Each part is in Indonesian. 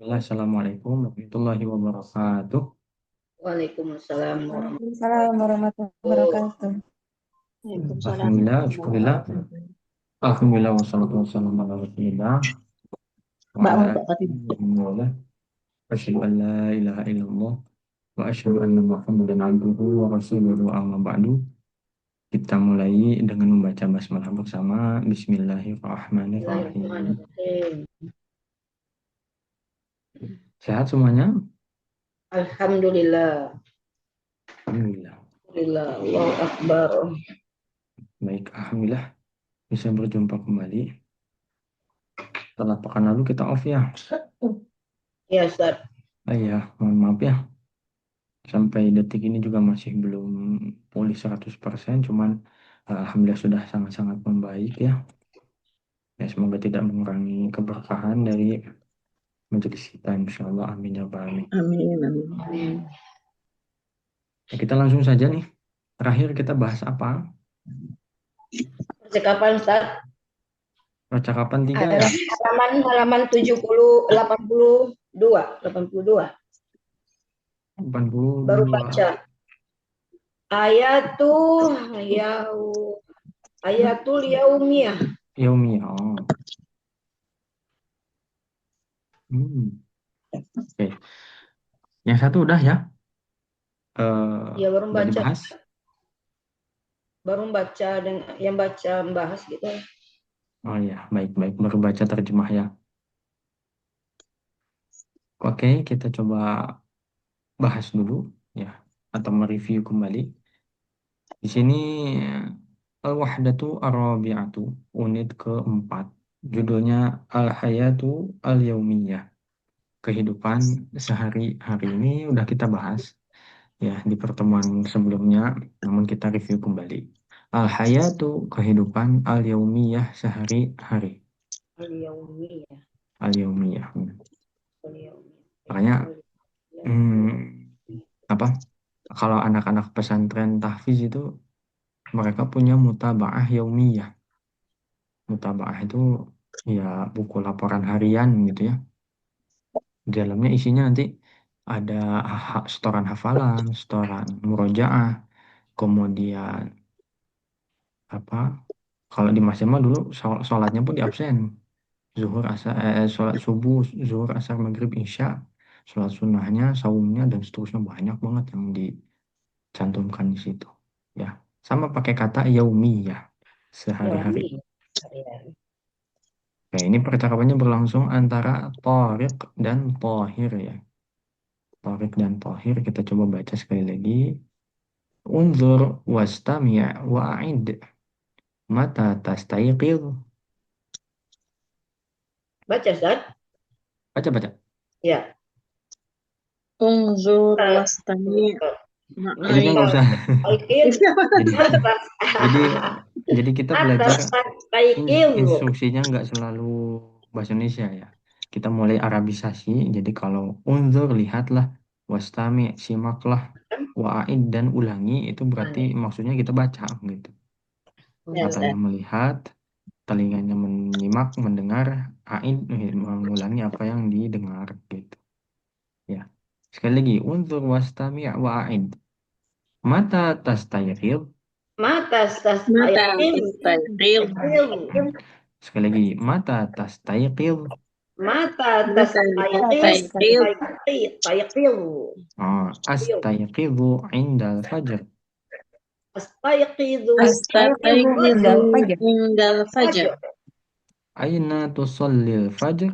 Assalamualaikum warahmatullahi wabarakatuh. Waalaikumsalam warahmatullahi Waalaikumsalam warahmatullahi wabarakatuh. wabarakatuh. Waalaikumsalam Alhamdulillah, warahmatullahi syukurillah. wabarakatuh. Alhamdulillah wassalatu wassalamu ala rasulillah wa Mbak ala mau tak kasih? alihi wa ala asyhadu an la ilaha illallah wa asyhadu anna Muhammadan abduhu wa rasuluhu amma ba'du. Kita mulai dengan membaca basmalah bersama. Bismillahirrahmanirrahim. Bismillahirrahmanirrahim. Sehat semuanya? Alhamdulillah. Alhamdulillah. Alhamdulillah. Allahu Akbar. Baik, alhamdulillah bisa berjumpa kembali. Setelah pekan lalu kita off ya. Ya, Ustaz. Ya, mohon maaf ya. Sampai detik ini juga masih belum pulih 100%, cuman alhamdulillah sudah sangat-sangat membaik ya. Ya, semoga tidak mengurangi keberkahan dari majelis kita, insya Allah. Amin ya rabbal alamin. Amin, amin. Amin. Ya, kita langsung saja nih. Terakhir kita bahas apa? Percakapan Ustaz. Percakapan 3 ya. Halaman 70 82. 82. 82. Baru baca. Ayatul yaumiyah. Yaumi. Oh. Oke. Yang satu udah ya. Ya baru Udah baca. dibahas. Baru baca dan yang baca membahas gitu. Oh ya, baik-baik. Baru baca terjemah ya. Oke, kita coba bahas dulu ya, atau mereview kembali. Di sini Al-Wahdatu Ar-Rabi'atu, unit keempat. Judulnya Al-Hayatu Al-Yaumiyah. Kehidupan sehari-hari. Ini udah kita bahas ya di pertemuan sebelumnya, namun kita review kembali. Al-Hayatu, kehidupan Al-Yaumiyah, sehari-hari. Al-yaumiyah. Al-Yaumiyah. Al-yaumiyah. Makanya apa? Kalau anak-anak pesantren tahfiz itu mereka punya mutaba'ah yaumiyah. Mutaba'ah itu ya buku laporan harian gitu ya. Di dalamnya isinya nanti ada setoran hafalan, setoran murojaah, kemudian apa? Kalau di Mas Emma dulu sholatnya pun di absen. Zuhur, asar, sholat subuh, zuhur, asar, maghrib, isya, sholat sunnahnya, saumnya, dan seterusnya banyak banget yang dicantumkan di situ. Ya, sama pakai kata yaumiyah, sehari-hari. Yaumiyah. Hari-hari. Nah, ini percakapannya berlangsung antara Thariq dan Thahir ya. Thariq dan Thahir, kita coba baca sekali lagi. Unzur wastami' wa'id. Mata tastayqil. Baca Ustaz? Baca-baca. Ya. Unzur wastami' Jadi kan nggak usah. Taikil. Jadi, jadi, jadi kita belajar Atas taikil. instruksinya nggak selalu bahasa Indonesia ya. Kita mulai Arabisasi. Jadi kalau unzur, lihatlah, wastami, simaklah, wa'id, dan ulangi, itu berarti maksudnya kita baca gitu. Ya, Matanya Ustaz. melihat, telinganya menyimak, mendengar, aid mengulangi apa yang didengar gitu. Ya. Sekali lagi, unzur wastami wa'id. Mata tastayqidh. Mata tas mata taikil. tastaqil Sekali lagi, mata tastayqidh. Mata tas mata taikil. tastaqil Taikil. Astayqidhu indal fajr. Astaiqidu. astaghfiru indal fajr Aina tusallil fajr.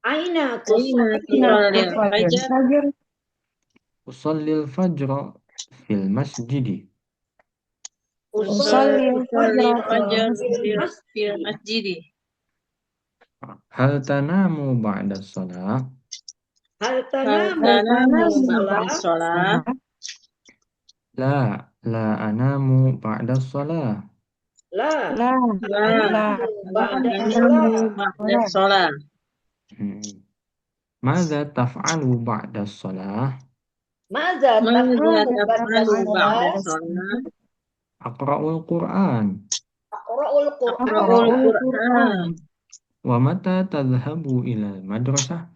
Aina aina tusalli. tusallil fajr Usallil fajra fil masjidi. Usalli usallil fajr fil fil masjid. masjid Hal tanamu ba'da salah. Hal hal tanamu tanamu ba'da salat. shalah La, la anamu ba'da salah. La. la Ba'da tanamu salat. ba'da shalah Hmm. Mada taf'alu ba'da salah. Maza madza taf'alu ba'da taf'alu ba'da salat. shalah Aqra'ul Qur'an. Aqra'ul Qur'an. aqra'ul qur'an Wa mata tadhhabu ilal madrasah.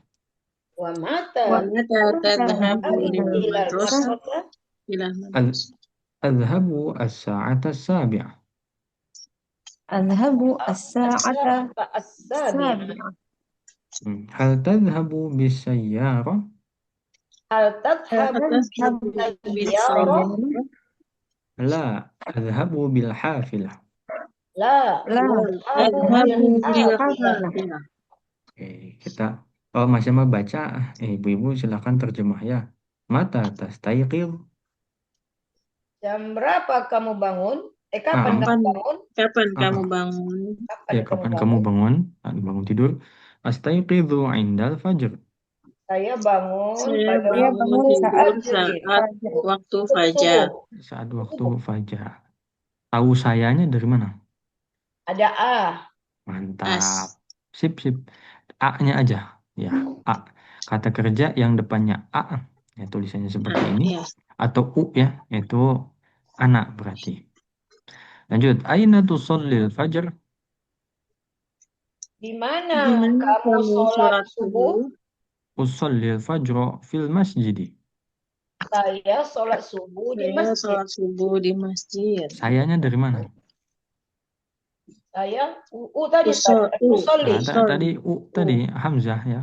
Wa mata ومتى تذهب ila للمدرسة madrasah إلى أذ- المدرسة أذهب الساعة السابعة. أذهب الساعة as-sabi'ah. السابعة. هل تذهب بالسيارة؟ Hal tadhhabu أذهب bisayyarah? بالسيارة لا، أذهب بالحافلة. La, لا tadhhabu أذهب bil hafilah. بالحافلة. بالحافلة Oke, kita masih mau baca. Ibu-ibu silakan terjemah ya. Mata tastayqil. Jam berapa kamu bangun? Kapan Ah, kamu kapan bangun? kapan ah, kamu ah. bangun Kapan Ya, kamu kapan kamu bangun? bangun? Bangun tidur. Astayqidhu indal fajr. Saya bangun saya pada Saya waktu bangun bangun tidur saat fajr, saat fajar. waktu subuh. fajar Saat waktu fajar. Tahu sayanya dari mana? Ada A. Mantap. as Sip, sip. A-nya aja. Ya, A. Kata kerja yang depannya A. Ya, tulisannya seperti ini. ya Atau U ya. Itu anak berarti. Lanjut. Aina tusallil fajr? Di mana di mana kamu kamu sholat sholat subuh? subuh Usallil fajro fil masjidi. Saya sholat subuh di saya masjid. sholat subuh di masjid Sayanya dari mana? Saya tadi usol usolli. Tadi U u tadi Hamzah ya.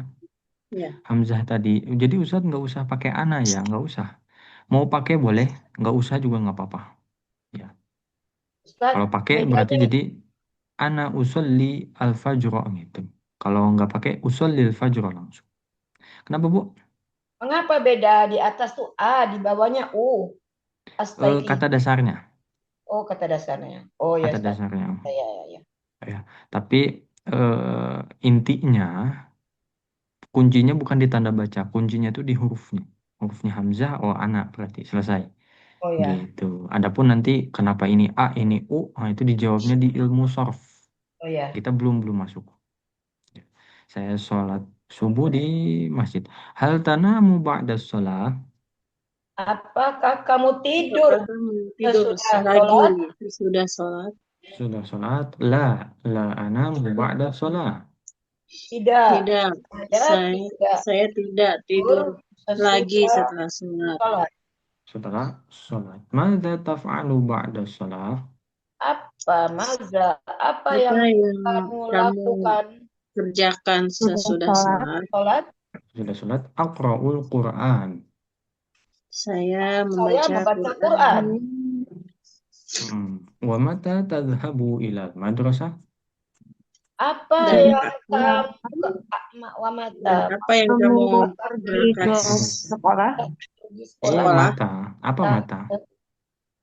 ya Hamzah tadi. Jadi Ustadz nggak usah pakai ana ya, nggak usah. Mau pakai boleh, nggak usah juga nggak apa-apa. Ya. Ustaz, Kalau pakai berarti bedanya jadi ana usolli al fajro gitu. Kalau nggak pakai usolli al fajro langsung. Kenapa Bu? mengapa beda di atas tuh A, di bawahnya U? Astaghfir. Kata dasarnya, Oh, kata dasarnya. Oh ya, kata Ustaz. dasarnya. Ya, ya, ya. Ya. Tapi intinya kuncinya bukan di tanda baca, kuncinya itu di hurufnya. Hurufnya Hamzah, oh anak berarti selesai. Oh ya. Gitu. Adapun nanti kenapa ini A, ini U, nah itu dijawabnya di ilmu sorf. Oh ya. Kita belum belum masuk. Saya sholat subuh di masjid. Hal tanamu ba'da sholat? Apakah kamu tidur apakah kamu tidur sesudah lagi sholat? sudah sholat Sudah sholat? La anamu ba'da sholat. Tidak. tidak Saya saya tidak saya tidak tidur tidur lagi sesudah setelah sholat sholat. Setelah sholat. Mada taf'alu ba'da sholat? Apa maza? Apa apa yang yang kamu kamu lakukan kerjakan Sudah sesudah sholat. sholat sholat? Sudah sholat. Aqra'ul Qur'an. saya Saya membaca membaca Quran Quran. Wa mata tadhhabu ila madrasah? Apa dan yang kamu wa dan mata apa yang Kamu kamu pergi berangkat ke sekolah? pergi Iya, sekolah? sekolah mata. Apa Nah, mata?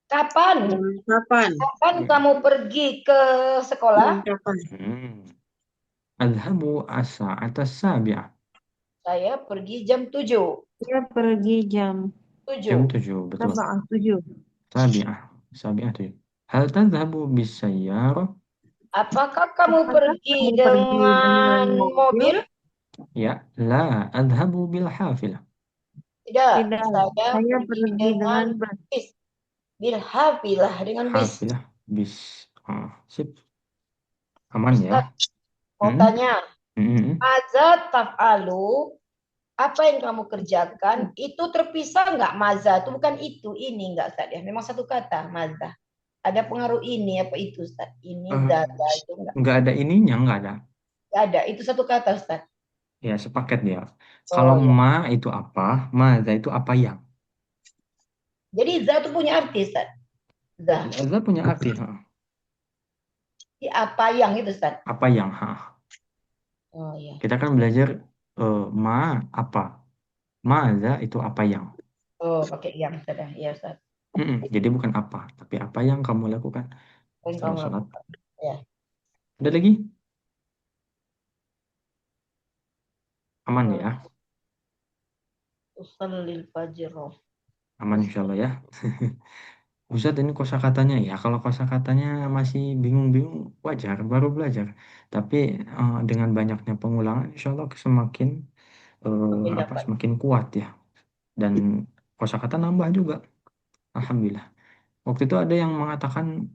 kapan? dan kapan Kapan kamu pergi ke sekolah? dan kapan Hmm. Adhabu as-sa'ata sabi'ah. Saya pergi jam 7. Saya pergi jam Jam 7. 7, betul. 7. Sabi'ah. Sabi'ah 7. Hal tadhabu bisayyarah? Apakah kamu Apakah pergi kamu pergi dengan dengan mobil? mobil? Ya, la adhabu bil hafilah. Tidak, Tidak. saya Saya pergi pergi dengan dengan bus. bis. Bilhafilah dengan bis. Hafilah bis. Sip. Aman ya. Ustaz, mau Hmm? tanya, Hmm. maza taf'alu, apa yang kamu kerjakan, itu terpisah nggak maza? Itu bukan itu, ini nggak Ustaz ya. Memang satu kata, maza. Ada pengaruh ini apa itu Ustaz? Ini, Eh, zaza, itu nggak. nggak ada ininya, nggak ada. Nggak ada, itu satu kata Ustaz. Ya, sepaket dia. Kalau Oh ya. ma itu apa, maza itu apa yang. Jadi za itu punya arti Ustaz. Za. Za punya arti. Jadi apa yang itu Ustaz? Apa yang. Oh ya. Kita kan belajar ma apa. Maza itu apa yang. Oh, pakai yang sudah. Ya Ustaz. Jadi bukan apa, tapi apa yang kamu lakukan Apa yang setelah kamu sholat. lakukan? Ya. Ada lagi? Aman Oh, ya? usallil fajr. Aman insya Allah ya. Ustadz ini kosakatanya ya. Kalau kosakatanya masih bingung-bingung, wajar, baru belajar. Tapi dengan banyaknya pengulangan, insya Allah semakin Makin dapat. semakin kuat ya. Dan kosakata nambah juga. Alhamdulillah. Waktu itu ada yang mengatakan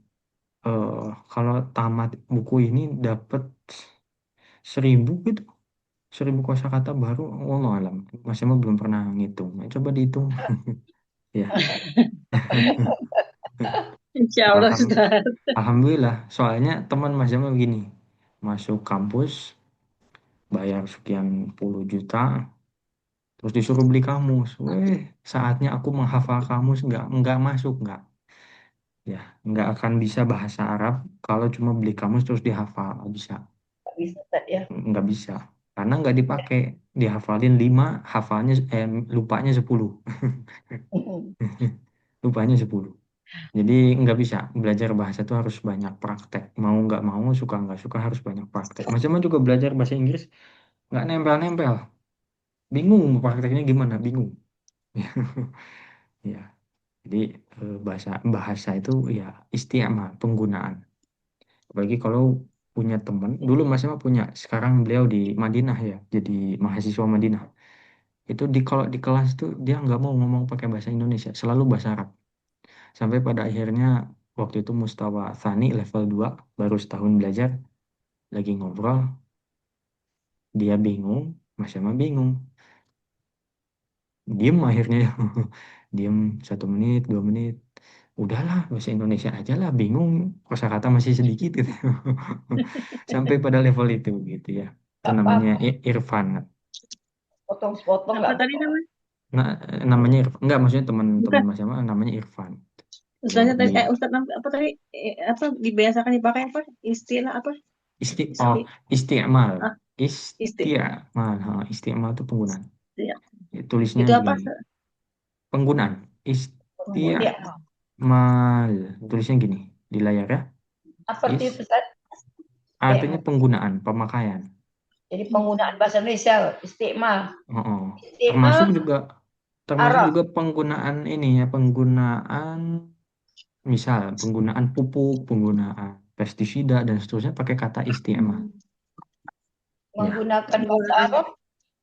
kalau tamat buku ini dapat 1000 gitu. 1000 kosakata baru, wallah alam. Mas Emma belum pernah ngitung. Coba dihitung. Ya. Insya Ya, Allah, Ustaz. Alhamdulillah. Soalnya teman Mas Emma begini. Masuk kampus, bayar sekian puluh juta, terus disuruh beli kamus. Weh, saatnya aku menghafal kamus, nggak masuk, nggak. Ya, nggak akan bisa bahasa Arab kalau cuma beli kamus terus dihafal. Nggak bisa. Nggak bisa Ustaz ya. Nggak bisa. Karena nggak dipakai. Dihafalin 5, hafalnya, lupanya 10. Lupanya 10. Jadi nggak bisa. Belajar bahasa itu harus banyak praktek. Mau nggak mau, suka nggak suka harus banyak praktek. Mas Emma juga belajar bahasa Inggris nggak nempel-nempel. Bingung mau prakteknya gimana, bingung. Ya, jadi bahasa bahasa itu ya istiamal, penggunaan. Apalagi kalau punya teman, dulu Mas Emma punya, sekarang beliau di Madinah ya, jadi mahasiswa Madinah. Itu kalau di kelas tuh dia nggak mau ngomong pakai bahasa Indonesia, selalu bahasa Arab. Sampai pada akhirnya waktu itu Mustawa Tsani level 2 baru setahun belajar, lagi ngobrol, dia bingung, Mas Emma bingung. Diem akhirnya. Diem 1 menit 2 menit, udahlah bahasa Indonesia aja lah, bingung kosakata masih sedikit gitu. Sampai pada level itu gitu ya. Itu Nggak namanya apa-apa. Irfan. Potong-potong Apa nggak tadi apa-apa. namanya? Nah, namanya Irfan, enggak, maksudnya teman-teman Bukan. Mas Yamal namanya Irfan. Tuh Ustaznya di tadi, Ustaz apa tadi? Apa dibiasakan dipakai apa? Istilah apa? oh, Isti, isti'mal. ah, isti, Isti'mal. Ha, isti'mal itu penggunaan. ya. Ya, tulisnya Itu apa? gini. Penggunaan. Ya. Isti'mal. Tulisnya gini di layar ya. Apa arti Is itu Ustaz? artinya Istiqmal. penggunaan, pemakaian. Jadi penggunaan bahasa Indonesia istiqmal. Oh, oh. Istiqmal Termasuk juga termasuk Arab. juga penggunaan ini ya, penggunaan misal penggunaan pupuk, penggunaan pestisida dan seterusnya pakai kata isti'mal. Ya, Menggunakan bahasa Penggunaan. Arab.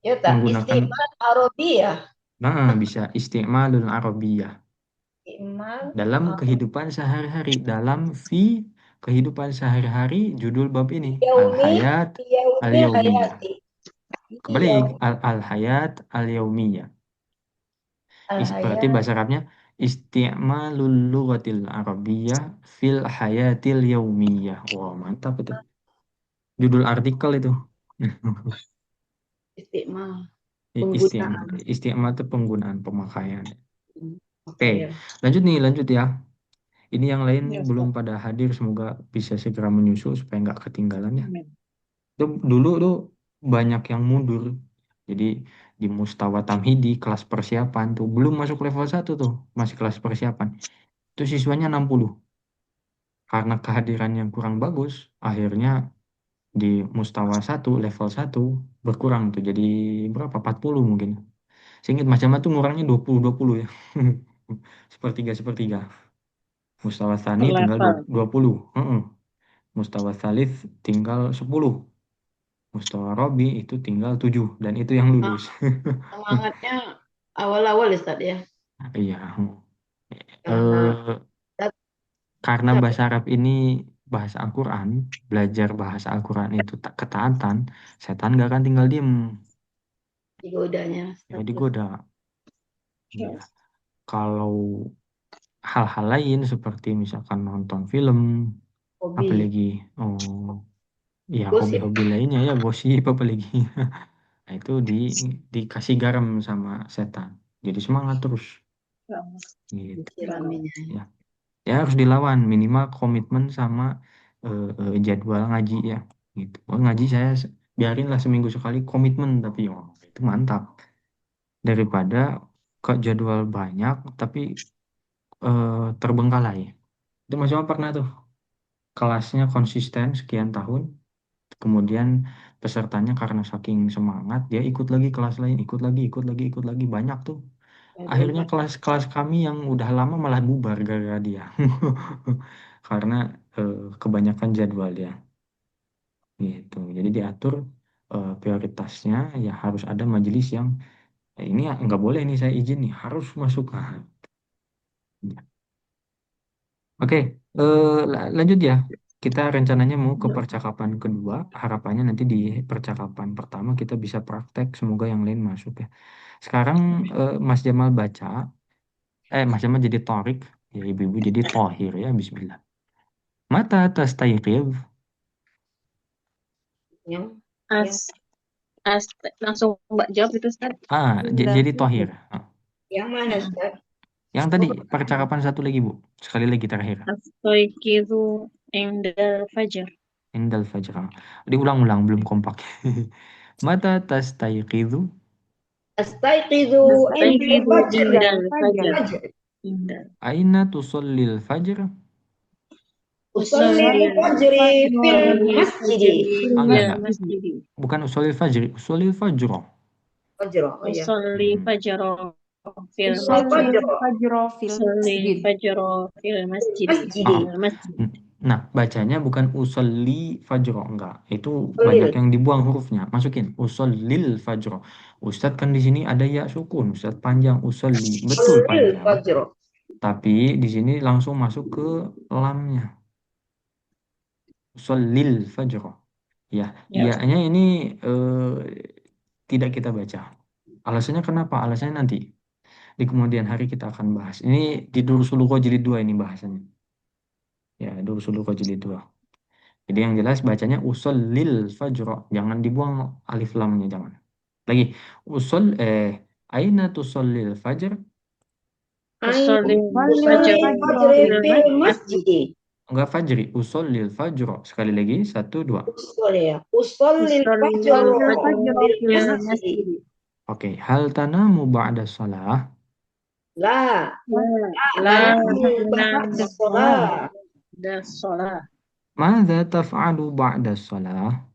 Ya tak. menggunakan, Istiqmal Arabiyah. nah, bisa isti'malul arabiyah Istiqmal dalam Arab. kehidupan sehari-hari, dalam kehidupan sehari-hari, judul bab ini Yaumi. al-hayat Yaumi al-yaumiyah. hayati. Kembali Yaumi. al-hayat al-yaumiyah. Berarti Al-hayat. bahasa Arabnya isti'malul lughatil arabiyyah fil hayatil yaumiyah. Wah, mantap itu. Judul artikel itu. Istiqmal. Isti'mal. Penggunaan. Isti'mal itu penggunaan, pemakaian. Oke, Oke, ya. lanjut nih, lanjut ya. Ini yang lain Ya, belum Ustaz. pada hadir, semoga bisa segera menyusul supaya nggak ketinggalan ya. Amin. Itu dulu tuh banyak yang mundur. Jadi di Mustawa Tamhidi kelas persiapan tuh belum masuk level 1 tuh, masih kelas persiapan. Itu siswanya 60. Karena kehadiran yang kurang bagus, akhirnya di Mustawa 1 level 1 berkurang tuh jadi berapa? 40 mungkin. Seingat Mas Jamal tuh ngurangnya 20 20 ya. Sepertiga sepertiga. Mustawa Per Tsani tinggal level. 20. Heeh. Mustawa Tsalits tinggal 10. Mustawa Robi itu tinggal 7 dan itu yang Ah, lulus. semangatnya awal-awal Ustaz ya. Iya. Karena Eh, karena siapa bahasa Arab ini bahasa Al-Quran, belajar bahasa Al-Quran itu tak ketaatan, setan gak akan tinggal diem. digodanya Ya Ustaz ya. digoda. Iya. Kalau hal-hal lain seperti misalkan nonton film, Hobi. apalagi, oh ya, Gosip. hobi-hobi lainnya ya, gosip apalagi. Nah, itu dikasih garam sama setan. Jadi semangat terus gitu. Disiraminya. Ya. Ya harus dilawan, minimal komitmen sama jadwal ngaji ya gitu. Oh, ngaji saya biarinlah seminggu sekali komitmen, tapi oh itu mantap daripada ke jadwal banyak tapi terbengkalai. Itu Mas Yoma pernah tuh kelasnya konsisten sekian tahun, kemudian pesertanya karena saking semangat dia ikut lagi kelas lain, ikut lagi banyak tuh. Jadwal Akhirnya Pak. kelas-kelas kami yang udah lama malah bubar gara-gara dia. Karena eh, kebanyakan jadwal dia gitu. Jadi diatur prioritasnya, ya harus ada majelis yang ini ya, nggak boleh nih saya izin nih harus masuk. Nah, ya. Oke, lanjut ya. Kita rencananya mau ke percakapan kedua. Harapannya nanti di percakapan pertama kita bisa praktek. Semoga yang lain masuk ya. Sekarang Mas Jamal baca. Mas Jamal jadi Torik. Ya ibu-ibu jadi Tohir ya. Bismillah. Mata tastayqidh. Yang As, as, langsung Mbak jawab itu Ustaz. Jadi Tohir. yang mana, Mm-mm. Ustaz? Yang tadi percakapan satu lagi Bu. Sekali lagi terakhir. Astaikizu indal fajar. Indal fajr. Diulang-ulang belum kompak. Mata tastayqidhu. Astaiqizu indal Astaikizu fajr. indal fajar. Fajr. Indal. Aina tusallil fajr. Usalli fajri fil masjidi. Enggak. Masjid. Bukan usolil fajri. Usolil fajro. Fajr, oh ya. Usolli fajro fil Usolli masjid. fajr Fajro fil Usolli masjid. fajro fil masjid. masjidi. Masjid. Nah, bacanya bukan usolli fajro. Enggak. Itu banyak Usolli yang dibuang hurufnya. Masukin. Usolil fajro. Ustadz kan di sini ada ya sukun. Ustadz panjang. Usolli. Betul Usolli panjang. fajr. Tapi di sini langsung masuk ke lamnya. Usolil fajro. Ya, Ya, iya-nya ini eh, tidak kita baca. Alasannya kenapa? Alasannya nanti di kemudian hari kita akan bahas. Ini di Durusul Lughah jilid 2 ini bahasannya. Ya, Durusul Lughah jilid 2. Jadi yang jelas bacanya usul lil fajro. Jangan dibuang alif lamnya, jangan. Lagi, usul aina tusallil fajr? usolli Usolli fajro fajri fil fil masjid. masjidi. Enggak fajri, usul lil fajro. Sekali lagi, satu, dua. Usolli ya. Usolli Usolli fajr fajro fil fil masjidi. masjid. Oke, hal tanamu ba'da salah? La. La Anamu tanam ba'da sholat. das sholat. Mada taf'alu ba'da salah?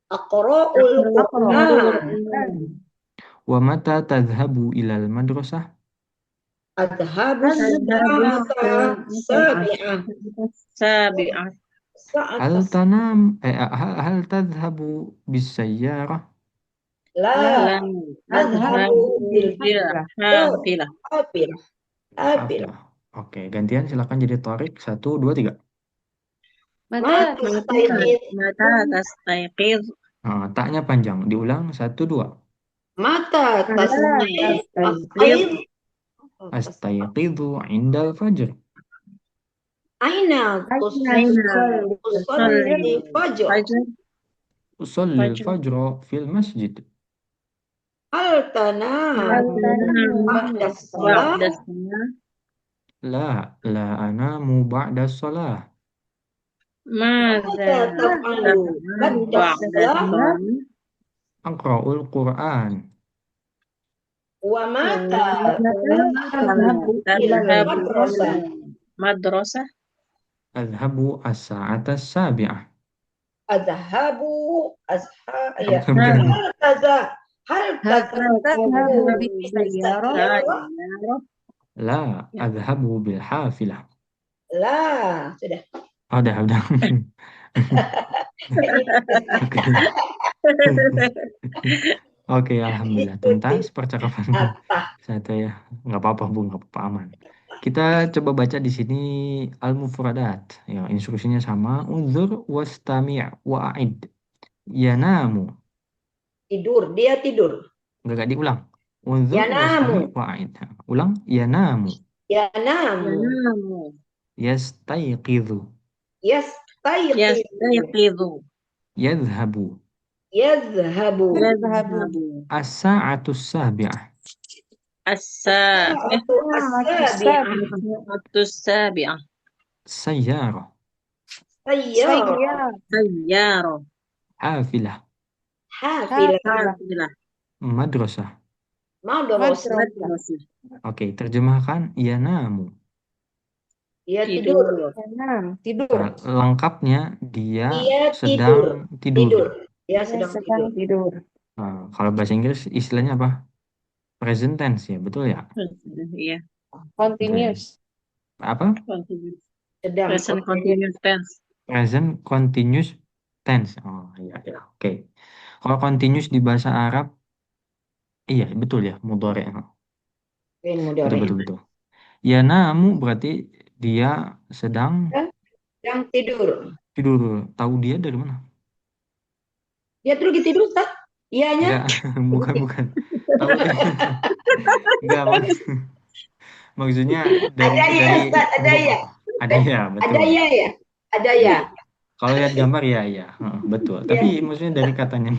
Aqra'ul Qur'an. Wa mata tadhhabu ilal madrasah? Adhabu Tadhabu sa'ata sabi'ah. sabi'ah. Hal Sa'ata tanam hal tadhhabu bis sayyarah? la. La Adhabu bil bil hafilah. hafilah. Hafilah. Afilah. Oke, gantian silakan jadi Torik. Satu, dua, tiga. Mata staiqid. Mata tastaiqiz. Taknya panjang. Diulang. Satu, dua. Mata Tastaiqiz. tasqid. Astayqidhu indal fajr. Aina Aina tusalli fajr. fajr. Usallil Fajr. fajra fil masjid. Hal tanam ba'da salat. Ba'da salat. La anamu ba'da salah. Mada Mata taf'alu ba'da ba'da salat. salat. Aqra'ul Qur'an. Wa mata Tadhabu ilal Tadhabu madrasah. madrasah. Adhabu as-sa'ata sabi'ah. Adhabu asha ya. Benar. Hal tadhabu tadhabu bis sayyarah. Sayyarah. La adhabu bil hafilah. La. Sudah. Udah. Oke. Oke, alhamdulillah. Tuntas percakapan Atah. satu ya. Nggak apa-apa, Bu. Nggak apa-apa, aman. Kita coba baca di sini al-mufradat. Ya, instruksinya sama. Unzur wastami' wa'id. Yanamu. Tidur. Dia tidur. Nggak diulang. Unzur Yanamu. wastami' wa'id. Ulang. Yanamu. Yanamu. Yanamu. Yastayqidhu. Yastayqizu. Yastayqizu. Yadhhabu. Yadhhabu. Yadhhabu. As-sa'atu sabi'ah. As-sabi'ah. Sabi'ah. Sayyarah. Sayyarah. Sayyarah. Hafilah. Hafilah. Hafilah. Madrasah. Madrasah. Madrasah. Oke, terjemahkan yanamu. Dia tidur. Tidur. Lengkapnya dia Dia sedang tidur. Dia sedang tidur. tidur. Kalau bahasa Inggris istilahnya apa? Present tense ya, betul ya? Iya. Continuous. Apa? Continuous. Sedang. Present continuous tense. Present continuous tense. Oh iya, ya. Oke. Kalau continuous di bahasa Arab, iya betul ya, mudhari. Fi'il Betul mudhari. betul betul. Yanamu berarti dia sedang Sedang tidur. Tidur. Tahu dia dari mana? Dia terus tidur, Ustaz? Ianya? Enggak, bukan bukan. Tahu dia. Enggak, maksudnya dari Ada ya, dari Ustaz, ada huruf ya. apa? Ada ya, Ada betul. ya ya. Ada ya. Kalau lihat gambar ya ya, heeh, betul. Tapi Ya. maksudnya dari katanya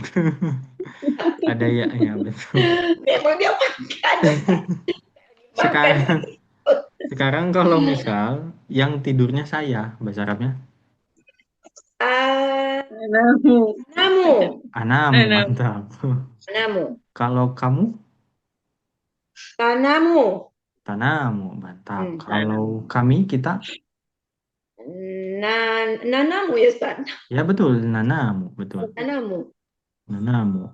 ada ya, betul. Memang dia makan, Ustaz. Makan. Sekarang sekarang kalau misal yang tidurnya saya, bahasa Arabnya Ah, Namu. namu. anamu, Namu. mantap. Namu. Kalau kamu Tanamu. tanamu, mantap. Hmm. Kalau kami kita Nanamu ya, Ustaz. ya betul, nanamu, betul. Nanamu. Nanamu.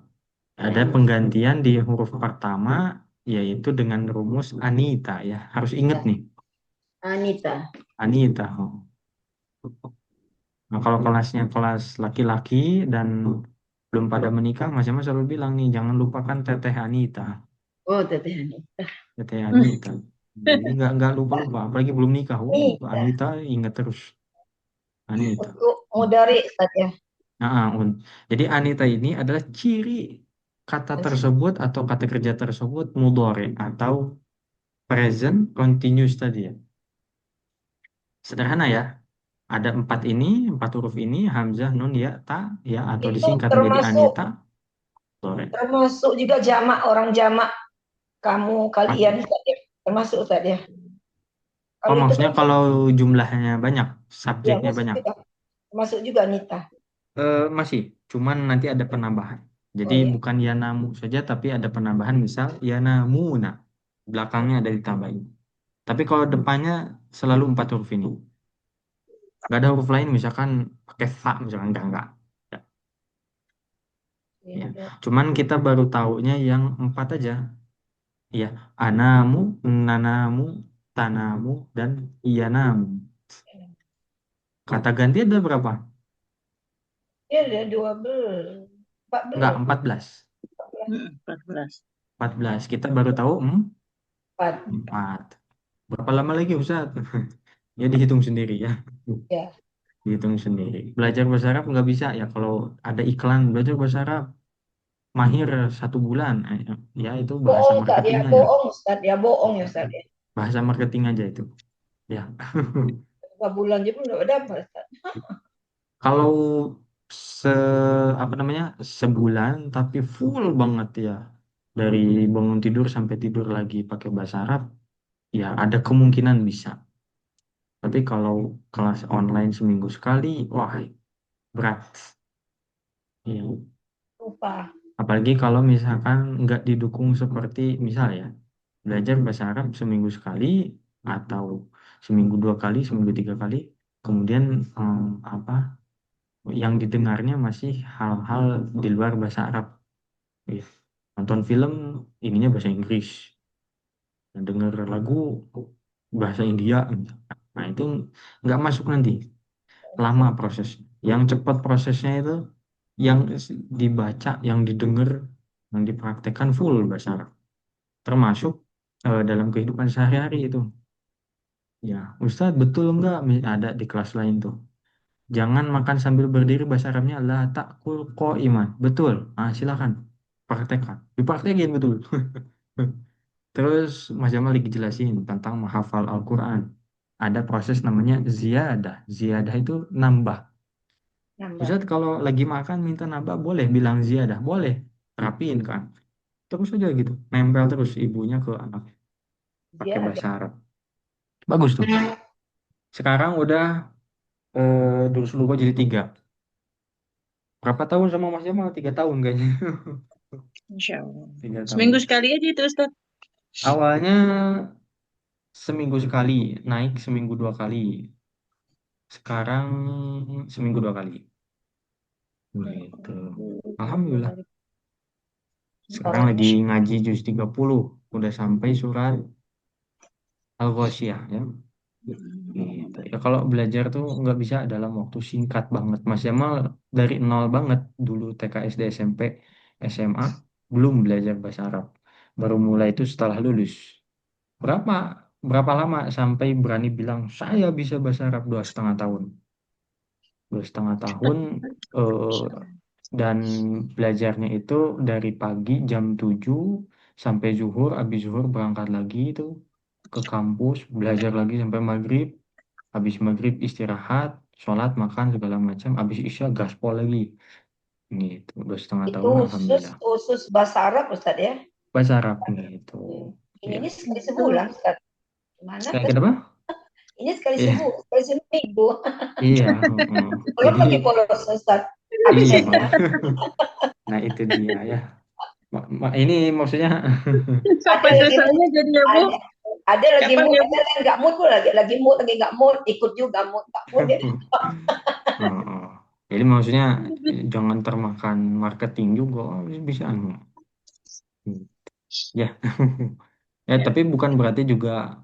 Ada Nanamu. penggantian di huruf pertama yaitu dengan rumus Anita ya. Harus ingat nih, Anita. Anita. Oh. Nah, kalau kelasnya kelas laki-laki dan belum pada menikah, Mas Jamal selalu bilang nih, jangan lupakan Teteh Anita, Oh, Teteh Anita. Teteh Anita. Jadi nggak lupa-lupa, apalagi belum nikah. Anita. Anita ingat terus, Anita. Untuk mudari, Ustaz ya. Nah, jadi Anita ini adalah ciri kata tersebut atau kata kerja tersebut mudhari atau present continuous tadi ya. Sederhana ya. Ada empat huruf ini, hamzah, nun, ya, ta, ya, atau Itu disingkat menjadi termasuk Anita, sore. termasuk juga jamak, orang jamak, kamu, kalian, Ustaz ya. Termasuk, Ustaz ya. Oh, Kalau itu maksudnya kan kalau jumlahnya banyak, ya subjeknya masuk banyak. juga. Termasuk juga Anita. Masih, cuman nanti ada penambahan. Jadi Oh ya. bukan yanamu saja, tapi ada penambahan, misal yanamuna. Belakangnya ada ditambahin. Tapi kalau depannya selalu empat huruf ini. Nggak ada huruf lain, misalkan pakai fa, misalkan enggak. Ya. Ya. Cuman kita baru taunya yang empat aja. Iya, anamu, nanamu, tanamu, dan iyanamu. Kata ganti ada berapa? Ya ada 12, Enggak, 14, 14. 14. 14. Kita baru tahu 14. 4. Berapa lama lagi Ustaz? Ya dihitung sendiri ya. Ya. Dihitung sendiri. Belajar bahasa Arab nggak bisa ya kalau ada iklan belajar bahasa Arab mahir 1 bulan. Ya itu bahasa Bohong, Ustaz ya. marketing aja. Bohong, Ustaz ya. Bohong ya, Ustaz ya. Bahasa marketing aja itu. Ya. 2 bulan aja pun udah dapat, Ustaz. Kalau se apa namanya sebulan tapi full banget ya dari bangun tidur sampai tidur lagi pakai bahasa Arab ya ada kemungkinan bisa. Tapi kalau kelas online seminggu sekali, wah berat. Iya. Lupa. Apalagi kalau misalkan nggak didukung seperti misal ya belajar bahasa Arab seminggu sekali atau seminggu 2 kali, seminggu 3 kali, kemudian apa yang didengarnya masih hal-hal di luar bahasa Arab. Iya. Nonton film ininya bahasa Inggris, denger lagu bahasa India. Nah itu nggak masuk nanti, lama proses. Yang cepat prosesnya itu yang dibaca, yang didengar, yang dipraktekkan full bahasa Arab. Termasuk dalam kehidupan sehari-hari itu. Ya, Ustadz betul nggak? Ada di kelas lain tuh. Jangan makan sambil berdiri bahasa Arabnya la ta'kul iman. Betul. Ah, silakan praktekkan. Dipraktekin betul. Terus Mas Jamal lagi jelasin tentang menghafal Al-Quran. Ada proses namanya ziyadah. Ziyadah itu nambah. Nambah. Ustaz kalau lagi makan minta nambah boleh bilang ziyadah. Boleh. Rapiin kan. Terus aja gitu. Nempel terus ibunya ke anak. Pakai Dia ada. bahasa Arab. Bagus tuh. Sekarang udah dulu seluruh jadi 3. Berapa tahun sama Mas Jamal? 3 tahun kayaknya. Insya Allah. 3 tahun. Seminggu sekali aja itu, Ustaz. Awalnya seminggu sekali. Naik seminggu 2 kali. Sekarang seminggu 2 kali. Gitu. Alhamdulillah. Sekarang lagi ngaji juz 30. Udah sampai surat Al-Ghasyiyah ya. Gitu. Ya kalau belajar tuh nggak bisa dalam waktu singkat banget. Mas Jamal dari nol banget dulu TK, SD, SMP, SMA belum belajar bahasa Arab. Baru mulai itu setelah lulus. Berapa berapa lama sampai berani bilang saya bisa bahasa Arab 2,5 tahun. 2,5 tahun, eh, dan belajarnya itu dari pagi jam 7 sampai zuhur, habis zuhur berangkat lagi itu ke kampus, belajar lagi sampai maghrib, habis maghrib istirahat, sholat, makan segala macam, habis isya gaspol lagi, gitu. 2,5 tahun, Itu alhamdulillah. khusus bahasa Arab Ustaz ya. Bahasa Arab gitu, Ini ya. sekali sebulan Ustaz. Gimana? Kayak kenapa? Ini sekali Iya, sekali seminggu. iya, heeh. Belum Jadi lagi bolos Ustaz. Habis iya, ya. nah itu dia ya. Ini maksudnya Ada Sampai lagi selesainya jadi ya, Bu. ada, ada lagi Kapan mood, ya, Bu? ada yang nggak mood pun lagi mood, lagi nggak mood, ikut juga mood, nggak mood ya. Heeh. Jadi maksudnya jangan termakan marketing juga, oh, bisa anu. Ya. Ya, Ya. tapi bukan berarti juga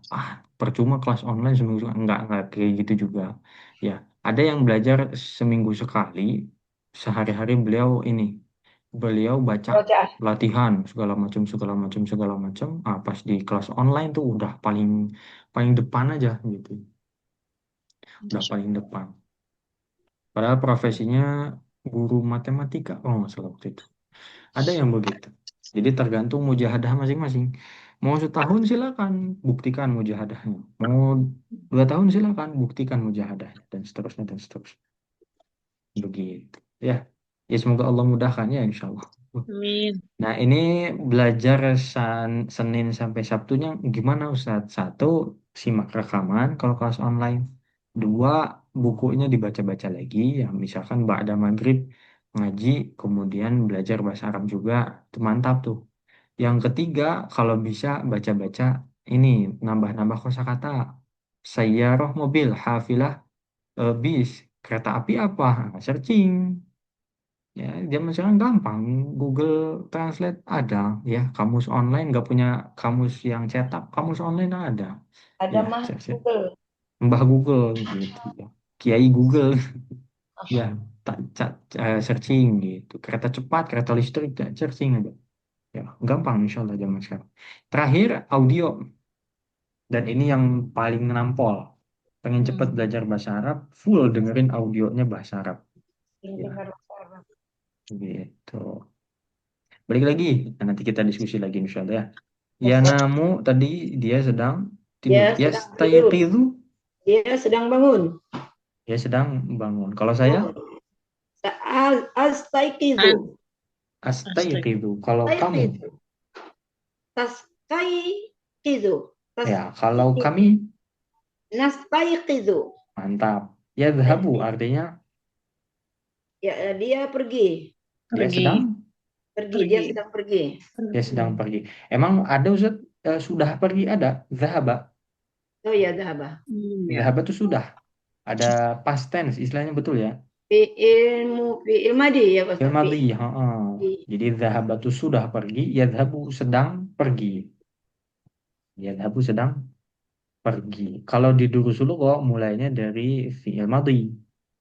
percuma kelas online seminggu sekali. Enggak kayak gitu juga. Ya, ada yang belajar seminggu sekali, sehari-hari beliau baca Rojak. latihan segala macam. Pas di kelas online tuh udah paling paling depan aja gitu. Udah paling depan. Padahal profesinya guru matematika, oh nggak salah waktu itu. Ada yang begitu. Jadi tergantung mujahadah masing-masing. Mau setahun silakan buktikan mujahadahnya. Mau 2 tahun silakan buktikan mujahadahnya dan seterusnya dan seterusnya. Begitu. Ya, ya semoga Allah mudahkan ya insya Allah. Amin. Nah ini belajar Senin sampai Sabtunya gimana Ustaz? Satu, simak rekaman kalau kelas online. Dua, bukunya dibaca-baca lagi. Ya, misalkan ba'da maghrib ngaji, kemudian belajar bahasa Arab juga. Itu mantap tuh. Yang ketiga, kalau bisa baca-baca ini, nambah-nambah kosakata. Sayyarah mobil, hafilah, bis, kereta api apa? Nah, searching. Ya, zaman sekarang gampang. Google Translate ada. Ya, kamus online nggak punya kamus yang cetak, kamus online ada. Ada Ya, mah search. Google. Mbah Google gitu. Ya. Kiai Google. Ya, searching gitu. Kereta cepat, kereta listrik, searching aja. Ya, gampang insya Allah zaman sekarang. Terakhir, audio. Dan ini yang paling nampol. Pengen cepat belajar bahasa Arab, full dengerin audionya bahasa Arab. Ya, Dengar bahasa Arab. gitu. Balik lagi, nanti kita diskusi lagi insya Allah ya. Ya Oke. namu tadi dia sedang tidur. Dia Ya sedang tidur. stayqizu, Dia sedang bangun. dia sedang bangun. Kalau saya Astaikizu. An- Astaga. astayqizu. Kalau kamu, Astaikizu. Tastaikizu. ya kalau kami Nastaikizu. mantap. Yadhabu artinya Ya, dia pergi. dia Pergi. sedang Dia sedang pergi. dia sedang pergi. Emang ada Ustaz, sudah pergi ada zahaba. Oh ya, dhahaba. Ya. Zahaba itu sudah. Ada past tense istilahnya betul ya. Fi'il madi ya Pak Fil Ustaz. madhi, heeh. Jadi zahaba itu sudah pergi, yadhabu sedang pergi. Yadhabu sedang pergi. Kalau di Durus kok mulainya dari fi'il madhi.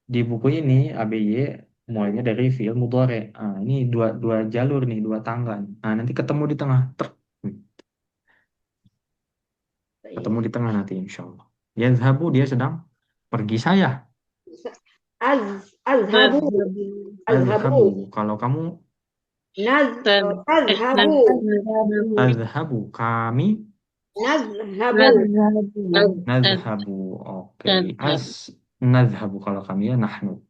Di buku ini ABY mulainya dari fi'il mudhari. Ini dua jalur nih, dua tangga. Nanti ketemu di tengah. Ketemu di tengah nanti insya Allah. Yadhabu dia sedang pergi, saya. Azhabu. Azhabu. Azhabu. Kalau kamu Tazhabu. azhabu, kami Nazhabu. nazhabu. Oke. Nazhabu kalau kami ya nahnu.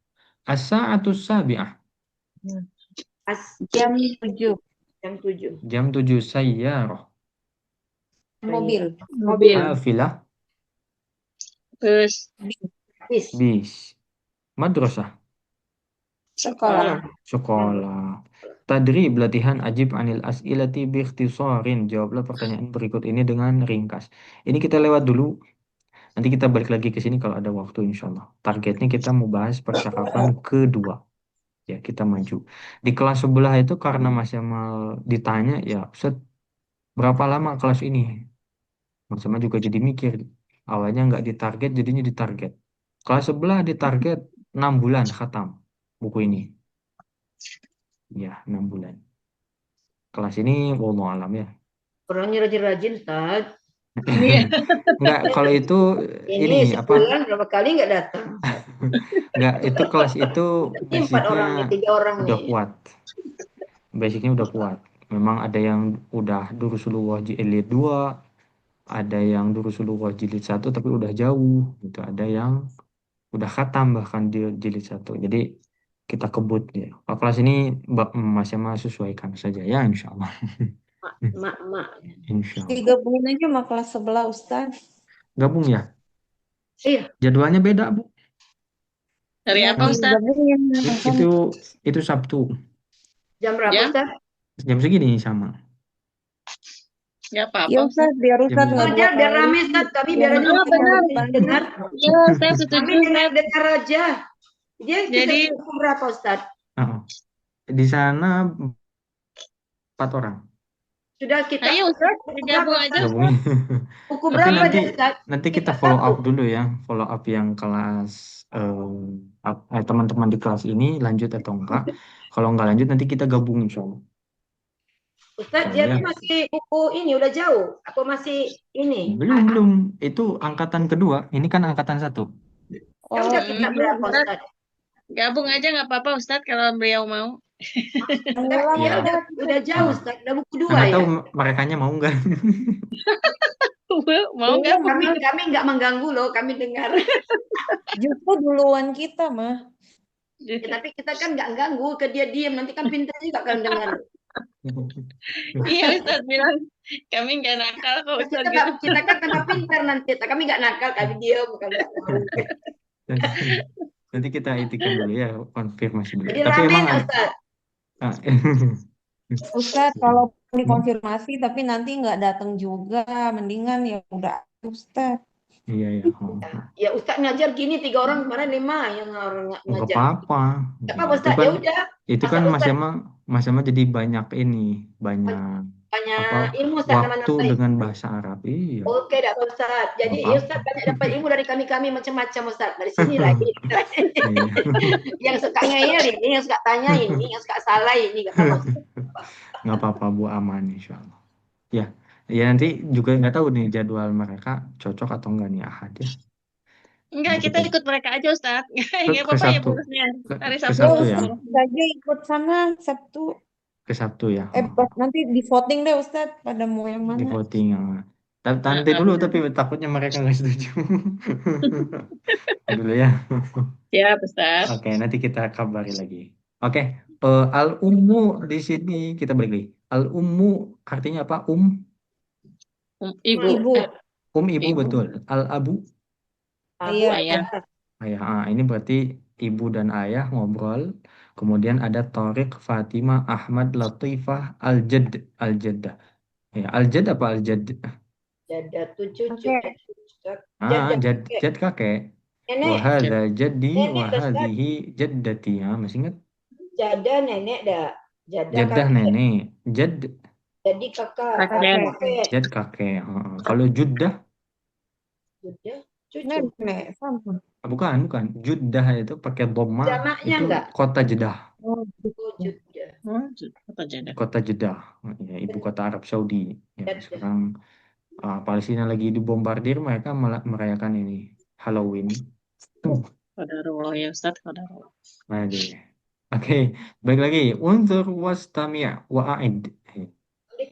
As-sa'atu sabi'ah. Jam 7. Jam 7. Jam 7 sayyarah. Mobil. Mobil. Hafilah Terus Bis. bis. Madrasah. Sekolah. Sekolah. Tadrib latihan ajib anil as'ilati biikhtisarin. Jawablah pertanyaan berikut ini dengan ringkas. Ini kita lewat dulu. Nanti kita balik lagi ke sini kalau ada waktu insya Allah. Targetnya kita mau bahas percakapan kedua. Ya, kita maju. Di kelas sebelah itu karena Mas Yamal ditanya, ya Ustaz, berapa lama kelas ini? Mas Yamal juga jadi mikir. Awalnya nggak ditarget, jadinya ditarget. Kelas sebelah ditarget 6 bulan khatam buku ini. Ya, 6 bulan. Kelas ini, wallahu alam ya. Orangnya rajin-rajin, Ustaz. Enggak, kalau itu Ini apa? sebulan berapa kali nggak datang. Enggak, itu kelas itu Ini 4 orang nih, basicnya 3 orang udah nih. kuat. Basicnya udah kuat. Memang ada yang udah Durusulullah jilid 2, ada yang Durusulullah jilid 1 tapi udah jauh gitu. Ada yang udah khatam bahkan di jilid 1. Jadi kita kebut ya. Kalau kelas ini Mas Yama sesuaikan saja ya insya Allah. Mak. Insya Allah. Digabungin aja sama kelas sebelah Ustaz. Gabung ya. Iya, Jadwalnya beda, Bu. Hari Ya apa Ustaz? digabungin kan. Itu Sabtu. jam berapa Jam? Ustaz? Jam segini sama. Nggak apa-apa Ya Ustaz. Ustaz, biar Jam Ustaz nggak Oh, dua biar kali. rame Ustaz, kami Biar biar aja Oh, kita benar. dengar. Iya, saya Kami setuju dengar Ustaz. dengar aja. Dia kita Jadi, pukul berapa Ustaz? Oh. Di sana 4 orang. Sudah kita ayo Ustaz, pukul digabung berapa aja Ustaz? Ustaz. Gabungin. Pukul Tapi berapa nanti dia Ustaz? kita Kita follow up satu. dulu ya, follow up yang kelas teman-teman di kelas ini lanjut atau enggak. Kalau enggak lanjut nanti kita gabung insya Allah. Ustaz, Insya dia Allah tuh ya. masih buku ini udah jauh. Apa masih ini? Belum. Itu angkatan kedua. Ini kan angkatan 1. Ya udah Oh, kita berapa Ustaz, Ustaz? gabung aja nggak apa-apa Ustaz kalau beliau mau. Enggak, ulang dia Ya. udah jauh Ah. Ustaz, udah buku 2 Nggak tahu ya. merekanya mau enggak. Mau nggak? Kami nggak mengganggu loh, kami dengar. justru duluan kita mah. Ya, tapi kita kan nggak ganggu, ke dia diam nanti kan pintar juga kan dengar. Iya Ustaz bilang kami nggak nakal kok Ustaz Kita gitu. kita kan tambah pintar nanti. Kami nggak nakal, kami diam, bukan nggak mau. Nanti kita etikan dulu ya, konfirmasi dulu. Jadi Tapi rame emang nggak Ustaz? ah, Ustaz kalau dikonfirmasi tapi nanti nggak datang juga, mendingan ya udah Ustaz. iya ya. Oh. Ya Ustaz ngajar gini 3 orang kemarin 5 yang orang Nggak ngajar. apa-apa. Nggak apa Itu Ustaz, kan ya udah. itu kan Asal Mas Ustaz Yama jadi banyak banyak apa ilmu Ustaz waktu nama-nama. dengan bahasa Arab. Iya, Oke, dak Ustaz. nggak Jadi ya apa-apa. Ustaz banyak dapat ilmu dari kami macam-macam Ustaz. Dari sini lagi. Iya. yang suka ngeyel ini, yang suka tanya ini, yang suka salah ini, nggak apa Ustaz. Nggak apa-apa Bu, aman insya Allah. Ya, ya nanti juga nggak tahu nih jadwal mereka cocok atau enggak nih Ahad ya. Enggak, Nanti kita ikut mereka aja Ustaz. ke Nggak apa-apa ya Sabtu bolusnya. Hari ke Sabtu. Ya Sabtu ya, Ustaz saja ikut sana Sabtu. ke Sabtu ya. Oh. Nanti di voting deh Ustaz pada mau yang Di mana. voting ya. Nanti dulu tapi takutnya mereka nggak setuju. Dulu ya. Siap Ustaz. Oke, nanti kita kabari lagi. Oke, al-ummu di sini kita balik lagi. Al-ummu artinya apa? Ibu. Ibu. Ibu Ibu. betul. Al-abu Iya. Ayah. ayah. Ini berarti ibu dan ayah ngobrol. Kemudian ada Torik, Fatimah, Ahmad, Latifah, Al-Jadd, Al-Jaddah. Ya, Al-Jadd apa Al-Jadd? Jada tuh cucu, Oke. Ustaz. Jada Jadd kakek. nenek, Wahada jaddi, nenek Ustaz. wahadihi jaddati. Masih ingat? Jada nenek dah. Jada Jaddah kakak. nenek, jadd, Jadi kakak, Kakek. kakek. jadd kakek. Kalau juddah, Sudah, cucu. Nenek sama. bukan. Juddah itu pakai dhamma, Jamaknya itu enggak? kota Jeddah. Oh, Oh, Judah. Kota Jeddah. Kota Jeddah, ya, ibu kota Arab Saudi. Ya, Jeddah. sekarang Palestina lagi dibombardir, mereka merayakan ini Halloween. Qadarullah ya Ustaz, qadarullah. Aduh. Oke, baik lagi. Unzur wastami' wa'id.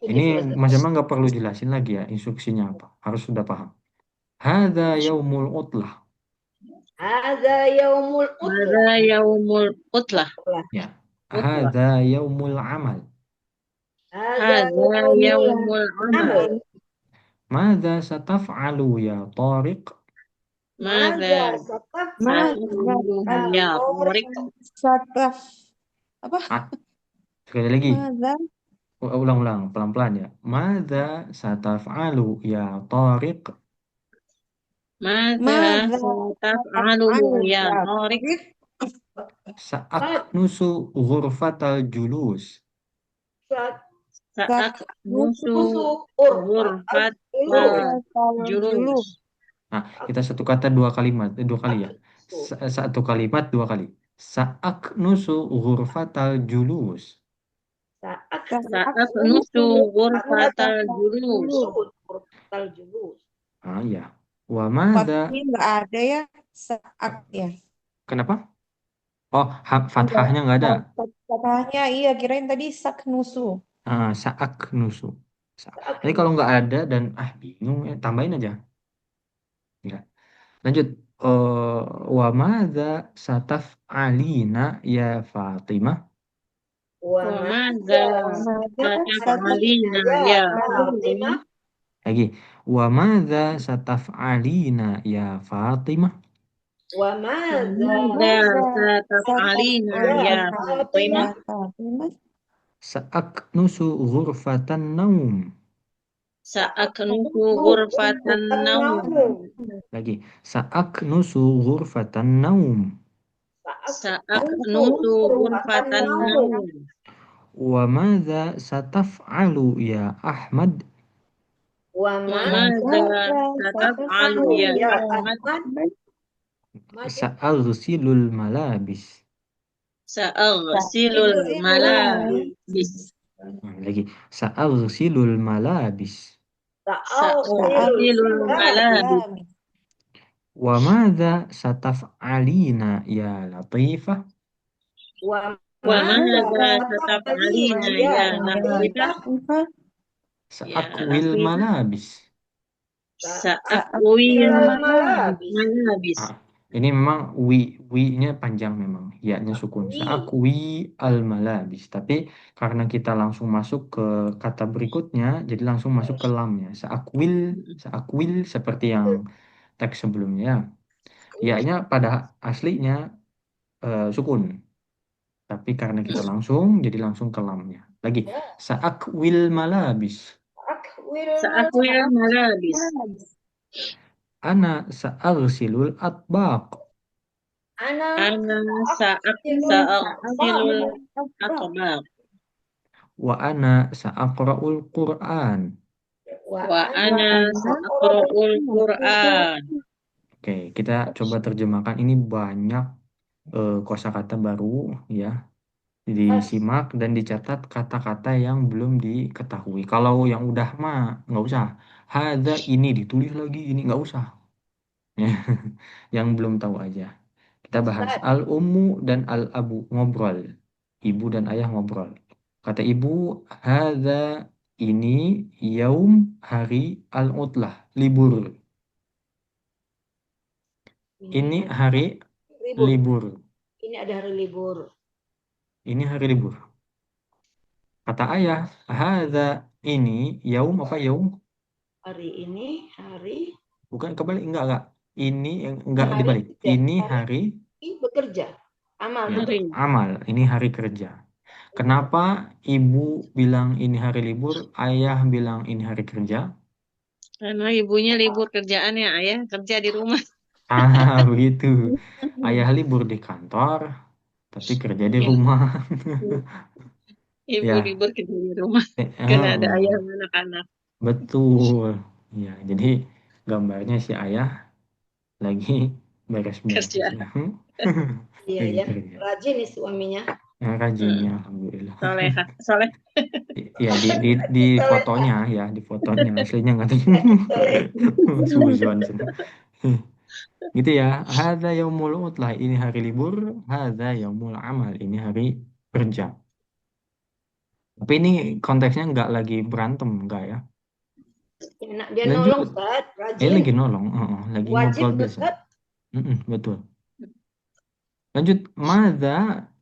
Ini Mas emang nggak perlu jelasin lagi ya instruksinya apa. Harus sudah paham. Hada yaumul utlah. Hadza yaumul utlah. Hadza yaumul utlah. Ya. Utlah. Hada yaumul amal. Hadza Hadza yaumul amal. amal. Mada sataf'alu ya Tariq? Mada sataf'alu ya Tariq. Sataf. Apa? Sekali lagi. Mada. Ulang-ulang pelan-pelan ya. Mada sataf'alu ya Tariq? Mada sataf'alu ya Tariq. Sa'aknusu ghurfatal julus. Sa'aknusu urfat ghurfatal julus. Nah, kita satu kata dua kalimat, dua kali ya. Satu kalimat dua kali. Sa'aknusu ghurfatal julus. Sa'aknusu ghurfatal julus. julus. Ya. Wa madza Ini nggak ada ya saat ya. Kenapa? Oh, Enggak. fathahnya nggak ada. Katanya iya, kirain tadi sak nusu. Saak nusu. Ini Seakan. kalau nggak ada dan bingung ya, tambahin aja. Ya. Lanjut. Eh, wa madza sataf'alina ya Fatimah? Wa Wa madza madza Mada satu taf'alina sataf'alina ya ya Fatimah. Fatimah? Lagi. Wa madza sataf'alina ya Fatimah? Wa Wa madza madza mada satap sataf'alina ya ya alina Fatimah? Fatimah. ya Fatimah. Sa'aknusu ghurfatan naum. Sa'aknusu Nuh, ghurfatan naum. an-naum. Lagi. Sa'aknusu ghurfatan naum. Nuh, Sa'aknusu ghurfatan an-naum. naum. Wa madza sataf'alu ya Ahmad? Wa Wa madza madza Mada sataf'alu taf'alu ya ya sataf'alina Ahmad? Ahmad. Madu. Sa'aghsilul malabis. Sa'aghsilul Ta'tilul malabis. Lagi. Sa'aghsilul malabis. Ta'awsilul Sa'ughsilul malabis. malabis. malabis. Wa madza sataf'alina ya Latifah? Wa Wa madza madza taf'alina sataf'alina ya ya Ya Latifah? Latifah. Latifah. Ya Sa'akwil Latifah. malabis. Sa'akwil Ta'awsilul Ta'tilul malabis. malabis. Ah, ini memang wi-nya panjang memang, ya-nya sukun. Wi. Sa'akwi al malabis. Tapi karena kita langsung masuk ke kata berikutnya, jadi langsung masuk ke lamnya. Sa'akwil seperti yang teks sebelumnya. Ya-nya pada aslinya sukun. Tapi karena kita langsung, jadi langsung ke lamnya. Lagi, Ya, sa'akwil malabis. ta'akwil Sa'akwil malabis. malabis. malabis. Ana sa'arsilul atbaq. Ana Ana ta'akwilul atbaq. sa'aghsilul Ta'tilul asbab. atbaq. Wa ana sa'aqra'ul Qur'an. Wa Wa ana ana Ana ta'akwilul sa'aqra'ul Qur'an. Oke, kita coba terjemahkan. Ini banyak kosakata baru ya. Disimak dan dicatat kata-kata yang belum diketahui. Kalau yang udah mah nggak usah. Hada ini ditulis lagi, ini nggak usah. Ya, yang belum tahu aja. Kita bahas Ustaz. al-ummu dan al-abu ngobrol. Ibu dan ayah ngobrol. Kata ibu, hada ini yaum hari al-utlah, libur. Ini Ini ada hari libur. libur. Ini ada hari libur. Ini hari libur. Kata ayah, hada ini yaum apa yaum? Hari ini hari Bukan kebalik, enggak. Ini enggak hari dibalik. kerja. Ini Hari hari ini bekerja. Amal ya, bekerja. Hari. amal, ini hari kerja. Kenapa ibu bilang ini hari libur, ayah bilang ini hari kerja? Karena ibunya libur kerjaan ya, ayah kerja di rumah. Begitu. Ayah libur di kantor, tapi kerja di Ya, rumah. ibu Ya, libur kerja di rumah. Karena ada ayah eh, sama anak-anak betul. Ya, jadi gambarnya si ayah lagi beres-beres kerja. ya. Iya Lagi ya. kerja. Rajin nih suaminya. Nah, rajinnya, Hmm, alhamdulillah. Soleha, soleh. Ya, di Soleh. fotonya ya, di fotonya aslinya nggak tahu. Soleh. Suzon. Gitu ya. Hadza yaumul utlah, ini hari libur. Hadza yaumul amal, ini hari kerja. Tapi ini konteksnya nggak lagi berantem, nggak ya. Enak dia nolong Lanjut. Ustaz. Ini Rajin. lagi nolong, lagi Wajib ngobrol tuh biasa. Ustaz. Betul. Lanjut. Madza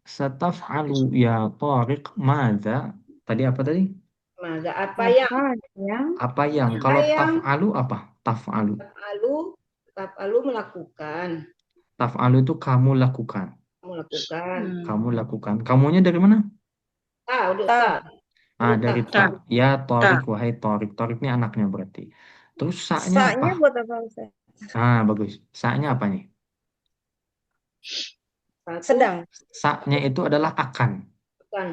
sataf'alu ya Tariq? Madza. Tadi apa tadi? Maka apa yang Apa yang Apa yang? apa Kalau yang taf'alu apa? Taf'alu. Lalu lalu melakukan. Taf'alu itu kamu lakukan. Melakukan. Kamu Hmm. lakukan. Kamunya dari mana? Ah, udah tak Ustaz. Udah Dari tak. ta. Tak, Ya Torik, tak. wahai Torik. Torik ini anaknya berarti. Terus saknya apa? saknya buat apa Ustaz? Bagus. Saknya apa nih? Satu Sedang. Saknya itu adalah akan. bukan.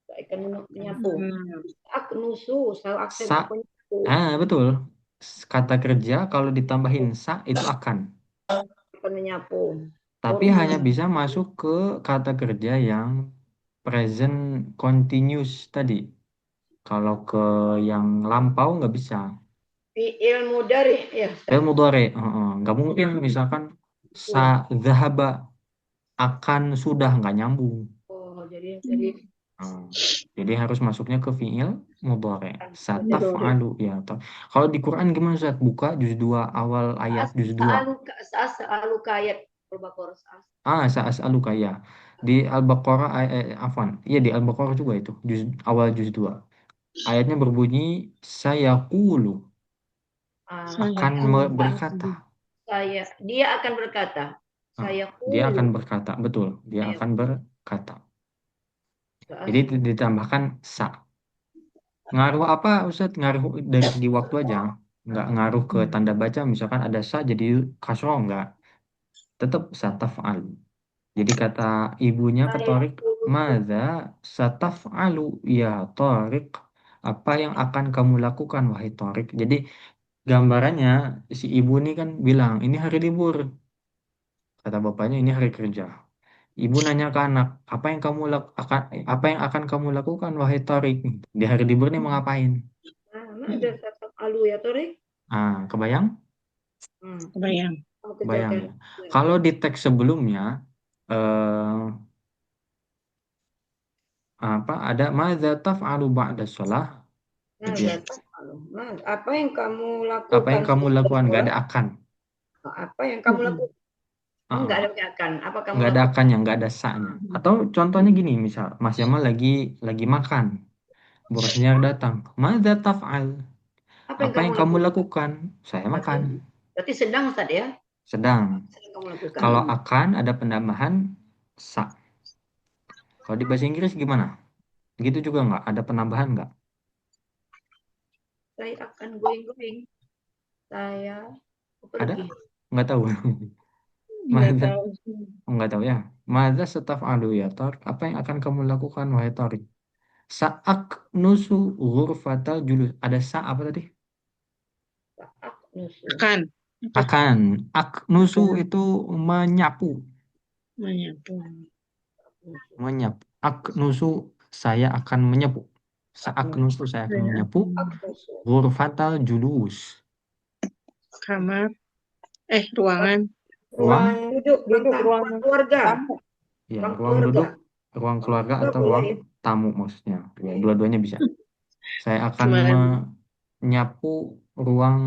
Saya akan menyapu. Hmm. Aku nusu, saya aksen Sa, aku nyapu. betul. Kata kerja kalau ditambahin sa itu akan. Akan menyapu. Tapi hanya Turun. bisa masuk ke kata kerja yang present continuous tadi. Kalau ke yang lampau nggak bisa. Fi'il mudari ya Fi'il Ustaz. mudhari, nggak mungkin misalkan sa Itu. dhahaba. akan sudah nggak nyambung. Oh, jadi Nah, jadi harus masuknya ke fiil mudhari. Mudhari. Sataf'alu ya. Kalau di Quran gimana Ustaz? Buka juz 2 awal ayat juz 2. selalu ayat Al-Baqarah. Sa'as'aluka ya. Di Al-Baqarah afwan. Iya di Al-Baqarah juga itu awal juz 2. Ayatnya berbunyi sayaqulu Saya akan pun. berkata. Dia akan berkata, Ah, saya dia akan kulu, berkata, betul. Dia saya akan berkata. Jadi kulu. ditambahkan sa. Ngaruh apa Ustaz? Ngaruh dari segi waktu aja. Nggak ngaruh ke tanda baca. Misalkan ada sa jadi kasroh nggak. Tetap sataf'al. Jadi kata ibunya ke Saya Torik, kulu. Madza sataf'alu ya Torik? Apa yang akan kamu lakukan wahai Torik? Jadi gambarannya si ibu ini kan bilang, ini hari libur. Kata bapaknya ini hari kerja. Ibu nanya ke anak, apa yang akan kamu lakukan wahai Torik? Di hari libur ini mau ngapain? Nah, ada kata alu ya, Torik. Kebayang? Kebayang. Kamu Kebayang kerjakan. ya. Kalau di teks sebelumnya eh, ada madza taf'alu ba'da shalah Nah, gitu ya. kata alu. Nah, apa yang kamu Apa lakukan yang kamu setelah lakukan? Nggak sholat? ada akan. Apa yang kamu lakukan? Enggak Ah, ada akan. Apa kamu nggak ada lakukan? akannya, nggak ada sa-nya. Atau contohnya gini, misal Mas Jamal lagi makan, Bu Rosniar datang, madza taf'al? Apa yang Apa kamu yang kamu lakukan? lakukan? Saya Berarti, makan, berarti sedang Ustaz ya? sedang. Sedang kamu lakukan. Kalau akan ada penambahan sa. Kalau di bahasa Inggris gimana? Gitu juga nggak? Ada penambahan nggak? Saya akan going. Saya Ada? pergi. Nggak tahu. Nggak Madza? tahu. Nggak tahu ya. Madza setaf'alu ya Tor? Apa yang akan kamu lakukan wahai Torik? Sa'ak nusu ghurfatal julus. Ada sa apa tadi? Saat nusu. Akan. Apa? Akan. Ak nusu Akan itu menyapu. menyapu. Menyapu. Ak nusu saya akan menyapu. Sa'ak nusu saya akan Saya menyapu. akan Nusu. Ghurfatal julus. kamar. Ruangan. Ruang, Ruang duduk, Duduk ruang ruang keluarga. tamu. ya Ruang ruang keluarga. duduk, ruang Ruang keluarga keluarga atau boleh ruang ya? tamu maksudnya. Ya, Boleh. dua-duanya bisa. Saya akan Gimana? menyapu ruang,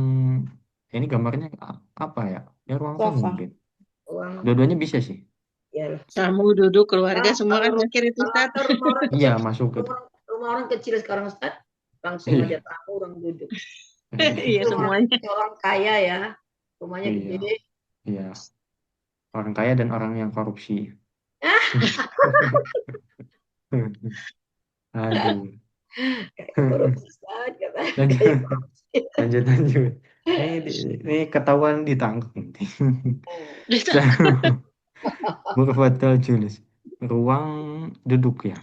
ini gambarnya apa ya? Ya ruang tamu Sofa. mungkin. Ruang Dua-duanya bisa sih. ya. Tamu, duduk, keluarga, Nah, semua kan mikir itu, kalau Ustaz. ada rumah orang Iya masuk gitu. rumah orang kecil sekarang Ustaz, langsung Iya. ada tamu orang duduk. Iya, Itu semuanya. orang kaya ya, rumahnya Iya, gede. iya. Orang kaya dan orang yang korupsi. Aduh. Kayak korupsi Ustaz, kata kayak Lanjut, korupsi. lanjut. Ini ketahuan ditangkap nanti. Berfatal julus. Ruang duduk ya.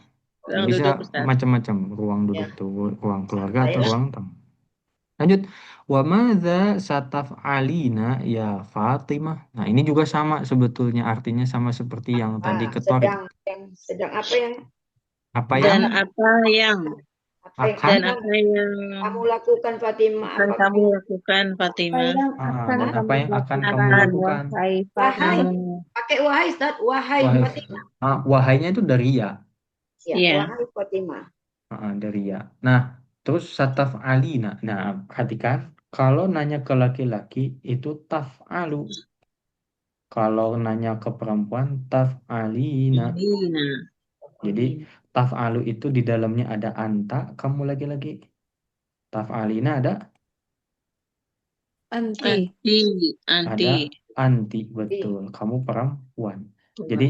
Orang Bisa duduk, Ustaz. macam-macam. Ruang duduk Ya, tuh ruang keluarga atau saya ruang tamu. Lanjut. Wa madza sataf'alina ya Fatimah. Nah, ini juga sama sebetulnya artinya sama seperti yang tadi ketorik. sedang apa yang Apa Dan yang apa yang akan apa yang kamu lakukan Fatimah? akan Apa kamu kamu lakukan, Apa Fatimah? yang akan dan apa kamu yang akan kamu lakukan, Akan lakukan? wahai wahai Fatimah? pakai wahai Ustaz, wahai Wahai Fatimah. wahainya itu dari ya. Ya, Iya. wahai Fatimah. Dari ya. Nah, terus sataf alina. Nah, perhatikan kalau nanya ke laki-laki itu taf'alu. Kalau nanya ke perempuan taf'alina. Nah, Jadi taf'alu itu di dalamnya ada anta, kamu laki-laki. Taf'alina ada Anti. anti. ada anti, Jadi, betul. Kamu perempuan. Jadi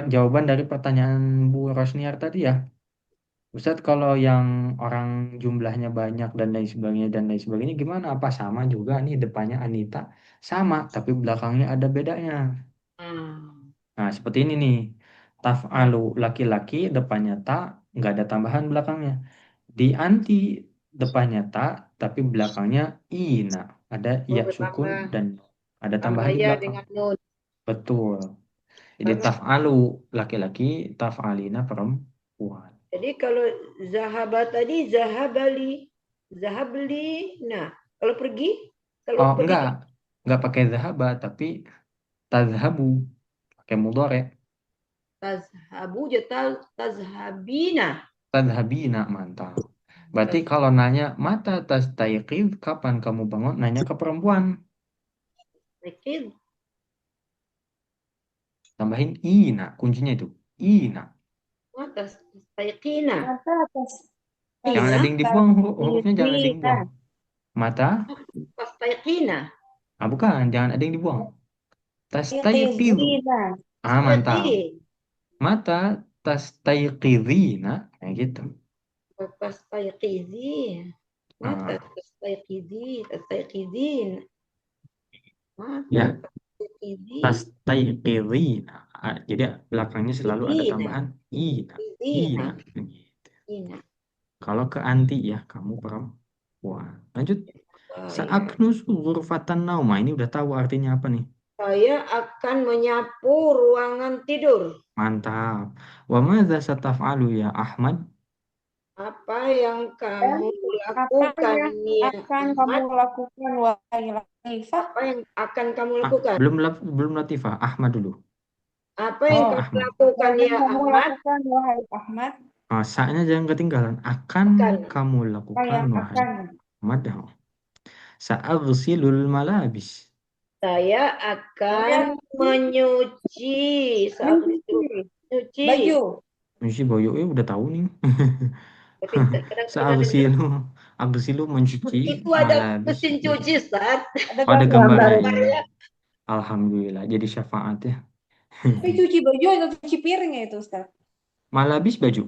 jawaban dari pertanyaan Bu Rosniar tadi ya, Ustadz kalau yang orang jumlahnya banyak dan lain sebagainya gimana? Apa sama juga nih depannya Anita? Sama, tapi belakangnya ada bedanya. hmm, Nah, seperti ini nih. Taf'alu laki-laki depannya ta, nggak ada tambahan belakangnya. Di anti depannya ta, tapi belakangnya ina. Ada ya sukun tambah dan ada tambah tambahan di ya belakang. dengan nun. Betul. Jadi Karena taf'alu laki-laki, taf'alina perempuan. jadi kalau zahaba tadi zahabali, zahabli. Nah, kalau pergi, kalau Oh, pergi enggak pakai zahaba, tapi tazhabu, pakai mudhari. tazhabu jadi tazhabina. Tadhabina, mantap. Berarti kalau nanya mata tastaiqid, kapan kamu bangun? Nanya ke perempuan. Tazhabu. Tambahin ina, kuncinya itu. Ina. Tastaiqina. Mata atas Jangan ada yang dibuang, hurufnya jangan ada yang Tastaiqina. buang. Mata, Tastaiqina. bukan, jangan ada yang dibuang. Tastaiqidu. Tastaiqina. Mantap. Tastaiqi. Mata tastaiqidina, kayak gitu. Tastaiqizi. Mata Ah, tastaiqizi. Tastaiqizin. Mata ya, tastaiqizi. tastaiqidina. Jadi belakangnya selalu ada Izina. tambahan ina. Izina. Ina. Gitu. Ina. Kalau ke anti ya, kamu perempuan. Lanjut. Saya. Sa'aknusu ghurfatan nauma. Ini udah tahu artinya apa nih? Saya akan menyapu ruangan tidur. Mantap. Wa madza sataf'alu ya Ahmad? Apa yang Dan kamu apa lakukan, yang ya akan kamu Ahmad? lakukan, wahai Latifah? Apa yang akan kamu lakukan? Belum Latifah, Ahmad dulu. Apa yang Oh, kamu Ahmad. apa lakukan, yang ya kamu Ahmad? lakukan, wahai Ahmad? Sa-nya jangan ketinggalan. Akan Akan. kamu Apa lakukan yang wahai akan? Ahmad. Sa'aghsilul malabis. Saya Saya akan menyuci saat itu. mencuci Nyuci. baju. Mencuci baju, udah tahu nih. Tapi kadang-kadang Sa'aghsilu, aghsilu mencuci itu ada malabis mesin baju. cuci, Ustaz. Ada Oh, ada gambar. gambarnya, Gambar iya. ya. Alhamdulillah, jadi syafaat ya. Tapi cuci baju atau cuci piring ya itu, Ustaz? Malabis baju.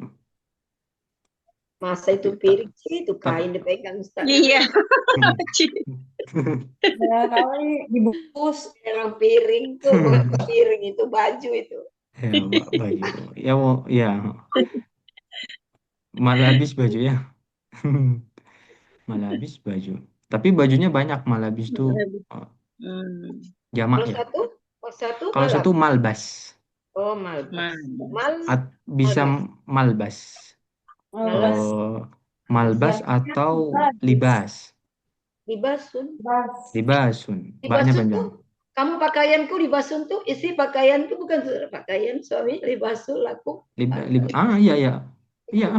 Masa itu Tapi tak, piring sih, itu tak. kain dipegang, Ustaz. Iya. Ya, kali dibungkus. Yang piring tuh, bukan piring itu baju itu. Ya, baju. Ya, ya. Malabis baju ya. Malabis baju. Tapi bajunya banyak. Malabis tuh oh, Hmm. jamak Kalau ya. satu, kalau satu Kalau malam. satu malbas. Oh, malbas. Mas. Bisa Malbas. malbas. Malas. Malbas Siapnya atau habis. libas. Libasun. Bas. Libasun. Baknya Libasun panjang. tuh, kamu pakaianku libasun tuh, isi pakaianku bukan pakaian suami, libasun laku. Iya, iya. Iya,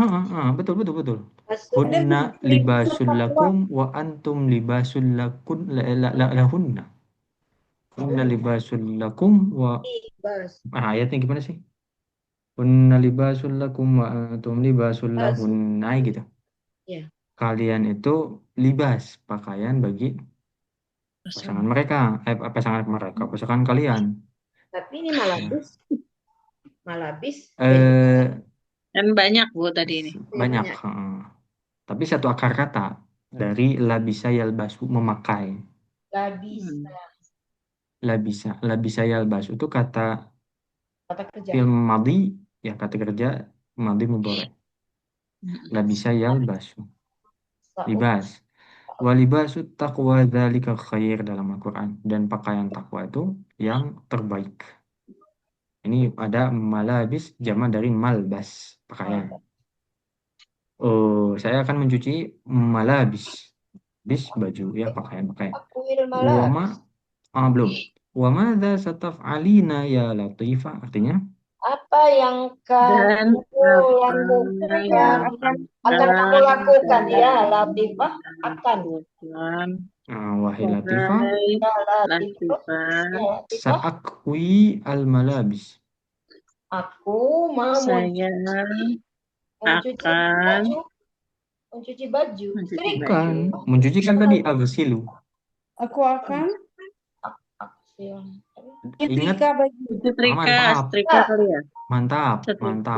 betul, betul, betul. Libasun. Ada Hunna libas libasul Papua. lakum wa antum libasul lakun lahunna. Hunna libasul lakum wa Libas. ayatnya gimana sih? Hunna libasul lakum wa antum libasul Libasun. lahunna gitu. Ya. Kalian itu libas pakaian bagi pasangan mereka, pasangan kalian. Tapi ini Ya. malabis. Malabis. Eh Kan banyak Bu tadi ini. banyak. Banyak. Tapi satu akar kata dari labisa yalbasu memakai. Labis. Labisa yalbasu itu kata Kata kerja. film madi, ya kata kerja madi mudhari. Labisa yalbasu. Saud. Libas. Walibasu taqwa dzalika khair dalam Al-Quran. Dan pakaian takwa itu yang terbaik. Ini ada malabis jama dari malbas, pakaian. Oh, saya akan mencuci malabis. Bis baju ya, pakaian. Akwil Wama malabis. belum. Wama dza sataf'alina ya Latifah, artinya Apa yang Dan kamu apa lakukan? yang Akan kamu lakukan, ya Latifah. Akan. lakukan wahai Latifah wahai Ya Latifah. Latifah, Ya Latifah. sa'akwi al-malabis. Aku mau saya mencuci akan baju. Mencuci baju. mencuci Setrika. Bukan, baju. mencuci kan tadi aghsilu. Aku akan Ingat, nyetrika baju. Setrika, mantap, setrika kali ya. mantap. Setrika.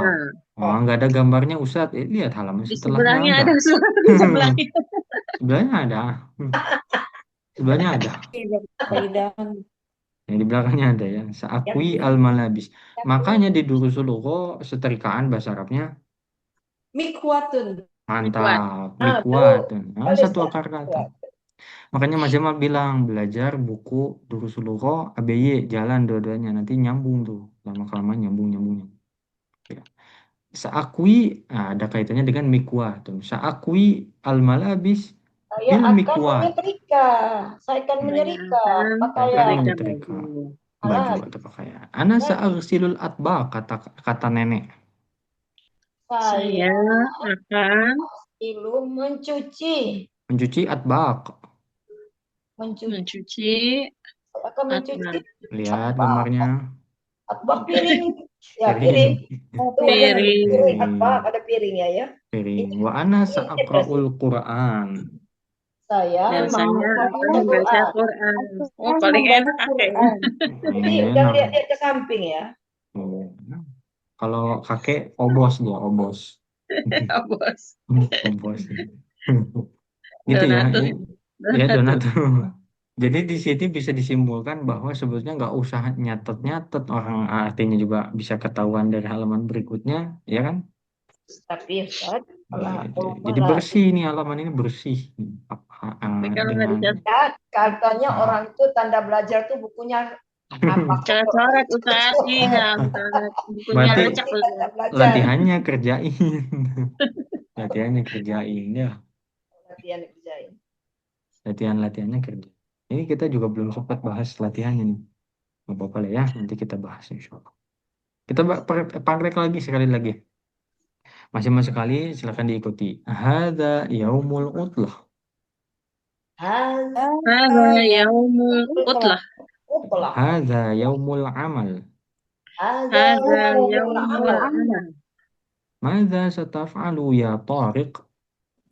Nggak ada gambarnya Ustadz. Lihat halaman Di setelahnya sebelahnya ada. ada suara di sebelahnya. Sebelahnya ada. Sebelahnya ada. Tidak kaidahan. Yang di belakangnya ada ya. Sa'akwi Ya. al-malabis. Makanya di Durusul Lugha setrikaan bahasa Arabnya Mikwatun. Kuat. mantap, Tuh. mikwat. Satu akar kata. Makanya Mas Jamal bilang belajar buku Durusul Lugha ABY jalan dua-duanya nanti nyambung tuh. Lama-kelamaan nyambung. Ya. Sa'akwi ada kaitannya dengan mikwat tuh. Sa'akwi al-malabis Saya bil akan mikwat. menyetrika. Saya akan Saya menyerika akan Saya akan pakaian. setrika menyetrika. baju. baju Alat. atau pakaian. Ana sa'arsilul atbaq, kata kata nenek. Saya Saya akan ilu mencuci. Mencuci atbaq. Mencuci. mencuci Saya akan mencuci. atbaq. Lihat Atbaq. gambarnya. Atbaq piring. Ya, Piring. piring. Oh, Itu ada namanya Piring. piring. Piring. Atbaq ada piring ya ya. Piring. Ini Wa ana piring bebas. sa'aqra'ul Qur'an. Saya Dan mau saya membaca akan membaca Quran. Quran. aku Oh, kan paling membaca enak kakek. Quran. Jadi Ini jangan enak. lihat-lihat ke samping ya. Oh. Kalau kakek obos dia, obos. Bos. Obos. Gitu ya. Donatur. Ya Donatur. donatur. Jadi di sini bisa disimpulkan bahwa sebetulnya nggak usah nyatet-nyatet, orang artinya juga bisa ketahuan dari halaman berikutnya, ya kan? Tapi Ustaz, kalau Jadi bersih nih, halaman ini bersih. Tapi kalau nggak Dengan dicatat, lihat, katanya orang itu tanda belajar tuh bukunya apa? coret Ustaz. Iya, bukunya berarti acak Ini Ustaz. tanda belajar. latihannya kerjain. Latihannya kerjain ya. Latihan kerjain. Latihannya kerja. Ini kita juga belum sempat bahas latihannya nih. Nggak apa-apa lah ya, nanti kita bahas insya Allah. Kita praktek lagi sekali lagi. Masing-masing sekali silakan diikuti. Hada yaumul utlah. Hada yaumul utlah. Utlah. Hada yaumul amal. Ada Hada yaumul yaumul amal. amal. Mada sataf'alu ya Tariq?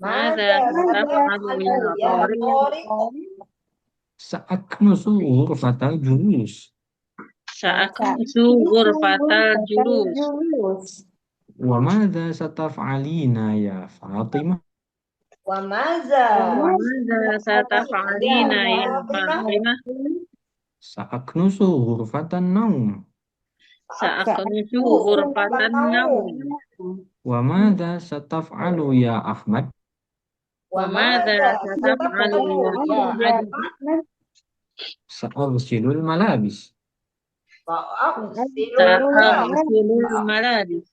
Mada Mada taf'alu ya taf'alu ya Tariq? Tariq? Sa'aknusu ghurfatal julus. Sa'aknusu ghurfatal julus. Wa mada sataf'alina ya Fatimah? Wa maza Wa mada sataf'alina ya Fatimah? Sa'aknusu ghurfatan naum. Sa'aknusu ghurfatan naum. Wa mada sataf'alu ya Ahmad? Wa Wa mada maza sataf'alu ya ya Ahmad? Sa'arsilul malabis. Sa'agsilul malabis.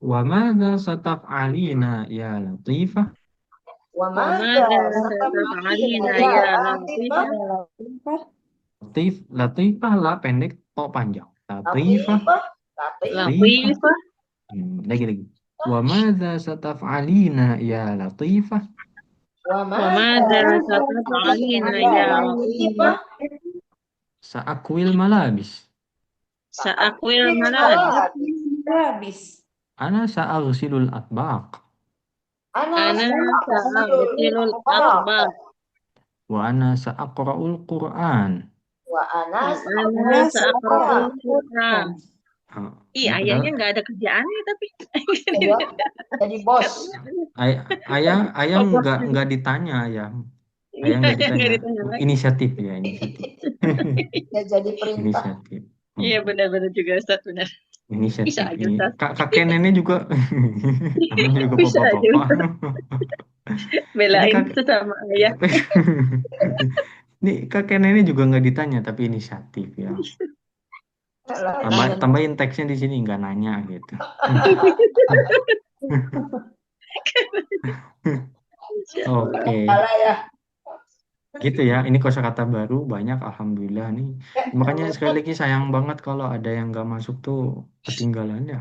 Wa mada sataf'alina ya Latifah? Wa Wa maza mada sataf'alina ya Latifah? Latifah lah pendek, to panjang. Latifah. Latifah. Lagi. Wa madza sataf'alina ya Latifah? Wa Wa mada sataf'alina ya Latifah? Sa'akwil malabis. Sa'akwil malabis. Habis. Ana sa'arsilul atbaq. Ana sa'agsilul atbaq. Wa ana sa'aqra'ul Qur'an. Wa Wa anas ana sa'aqra'ul Qur'an. Ih, Padahal ayahnya nggak ada kerjaannya tapi. jadi bos. ayah nggak ditanya ya. Ayah nggak ditanya. Nggak ditanya lagi. Inisiatif ya, inisiatif. Ya jadi perintah. Inisiatif. Iya benar-benar juga Ustaz, benar. Inisiatif Bisa aja ini. Ustaz. Kakek nenek juga. Namanya juga Bisa aja bapak-bapak. Ini Belain sesama ayah. Ini kakek nenek juga nggak ditanya tapi inisiatif ya. Tambahin teksnya di sini nggak nanya gitu. Oke. Salah ya. Gitu ya. Ini kosakata baru banyak alhamdulillah nih. Makanya sekali lagi sayang banget kalau ada yang nggak masuk tuh ketinggalan ya.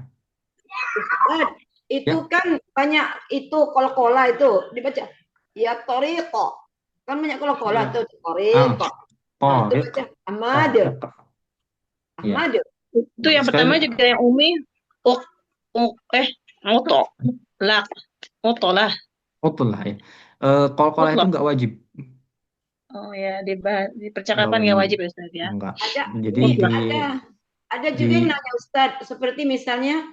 Itu kan banyak itu kola-kola itu dibaca ya Toriko. Kan banyak kola-kola tuh Toriko. Nah, itu baca Ahmad. Ahmad. Itu yang pertama juga yang Umi. Moto. Lah. Moto lah. Moto lah ya. Kola-kola itu nggak wajib. Oh ya, di percakapan nggak wajib ya Ustaz ya? Enggak. Ada. Jadi ada juga yang nanya Ustaz, seperti misalnya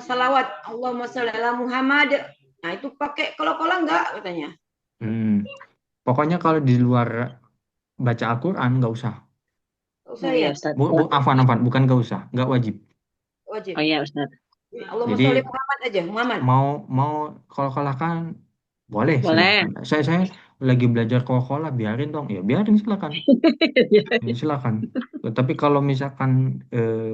salawat Allahumma sholli ala Muhammad. Nah, itu pakai kola-kola enggak katanya? Pokoknya kalau di luar baca Al-Quran nggak usah. Usah ya? Afwan, bukan nggak usah, nggak wajib. Wajib. Oh iya Ustaz. Allahumma sholli Muhammad aja, Muhammad. Mau kola-kola kan boleh. Saya lagi belajar kola-kola, biarin dong. Ya biarin silakan. Silakan. Tapi kalau misalkan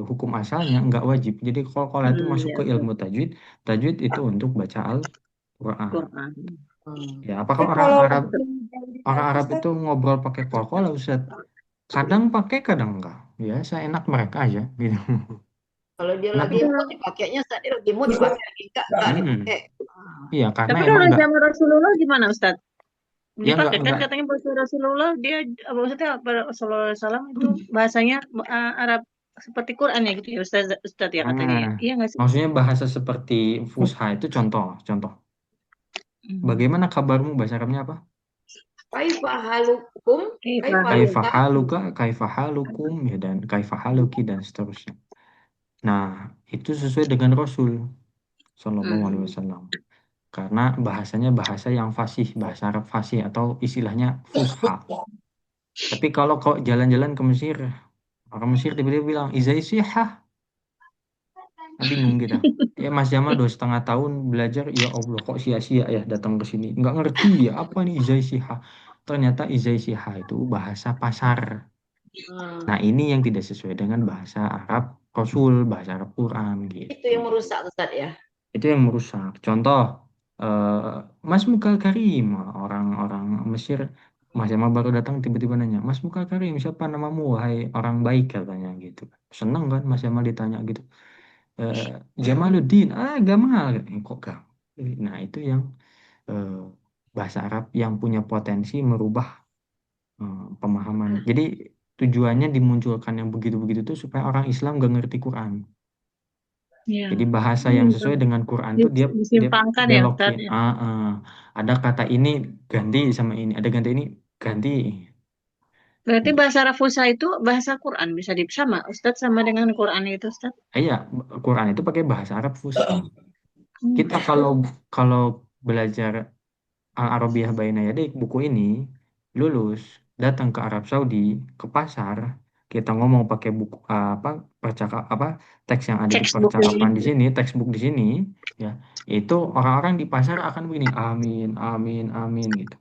hukum asalnya nggak wajib. Jadi kola-kola itu masuk ke ilmu tajwid. Tajwid itu untuk baca Al-Quran. Ya, apakah orang Arab itu ngobrol pakai kola-kola, Ustaz? Kadang pakai, kadang enggak. Ya, seenak mereka aja gitu. Kalau dia Karena lagi mood dipakainya, saat dia lagi mood dipakai, lagi enggak dipakai. iya, karena Tapi emang kalau enggak, zaman Rasulullah gimana Ustadz? ya enggak Dipakai kan enggak. katanya bahasa Rasulullah dia maksudnya apa Sallallahu Alaihi Wasallam itu bahasanya Arab seperti Quran ya gitu ya Ustadz ya katanya ya. Nah, Iya nggak sih? maksudnya bahasa seperti fusha itu contoh, contoh. Hmm. Bagaimana kabarmu bahasa Arabnya apa? Kaifa halukum, Kaifa kaifa halukum. halukum. Kaifahaluka, kaifahalukum, ya, dan kaifahaluki dan seterusnya. Nah, itu sesuai dengan Rasul Shallallahu Alaihi Hmm. Wasallam. Karena bahasanya bahasa yang fasih, bahasa Arab fasih atau istilahnya fusha. Tapi kalau kau jalan-jalan ke Mesir, orang Mesir tiba-tiba bilang izai sihah, nah, bingung kita. Ya Mas Jamal 2,5 tahun belajar, ya Allah kok sia-sia ya datang ke sini. Nggak ngerti ya apa nih izai sihah. Ternyata izai sihah itu bahasa pasar. Nah, ini yang tidak sesuai dengan bahasa Arab Rasul, bahasa Arab Quran Itu gitu. yang merusak Ustaz ya. Itu yang merusak. Contoh, Mas Mukal Karim, orang-orang Mesir, Mas Jamal baru datang tiba-tiba nanya, Mas Mukal Karim, siapa namamu, wahai orang baik katanya gitu. Seneng kan Mas Jamal ditanya gitu. Eh, Jamaluddin, Gamal, kok Gamal? Nah, itu yang eh, bahasa Arab yang punya potensi merubah pemahaman. Jadi tujuannya dimunculkan yang begitu-begitu tuh supaya orang Islam gak ngerti Quran. Ya. Jadi bahasa yang sesuai dengan Quran tuh dia dia Disimpangkan ya belokin. Ustadz ya. Ada kata ini ganti sama ini, ada ganti ini ganti. Berarti bahasa Arab Fusha itu bahasa Quran bisa sama Ustadz sama dengan Quran itu Ustadz. Iya, Quran itu pakai bahasa Arab Fusha. Hmm. Kita kalau belajar Al-Arabiyah Baina Yadik buku ini lulus datang ke Arab Saudi ke pasar kita ngomong pakai buku apa apa teks yang ada di Textbook percakapan di ini. sini textbook di sini ya itu orang-orang di pasar akan begini amin amin amin gitu.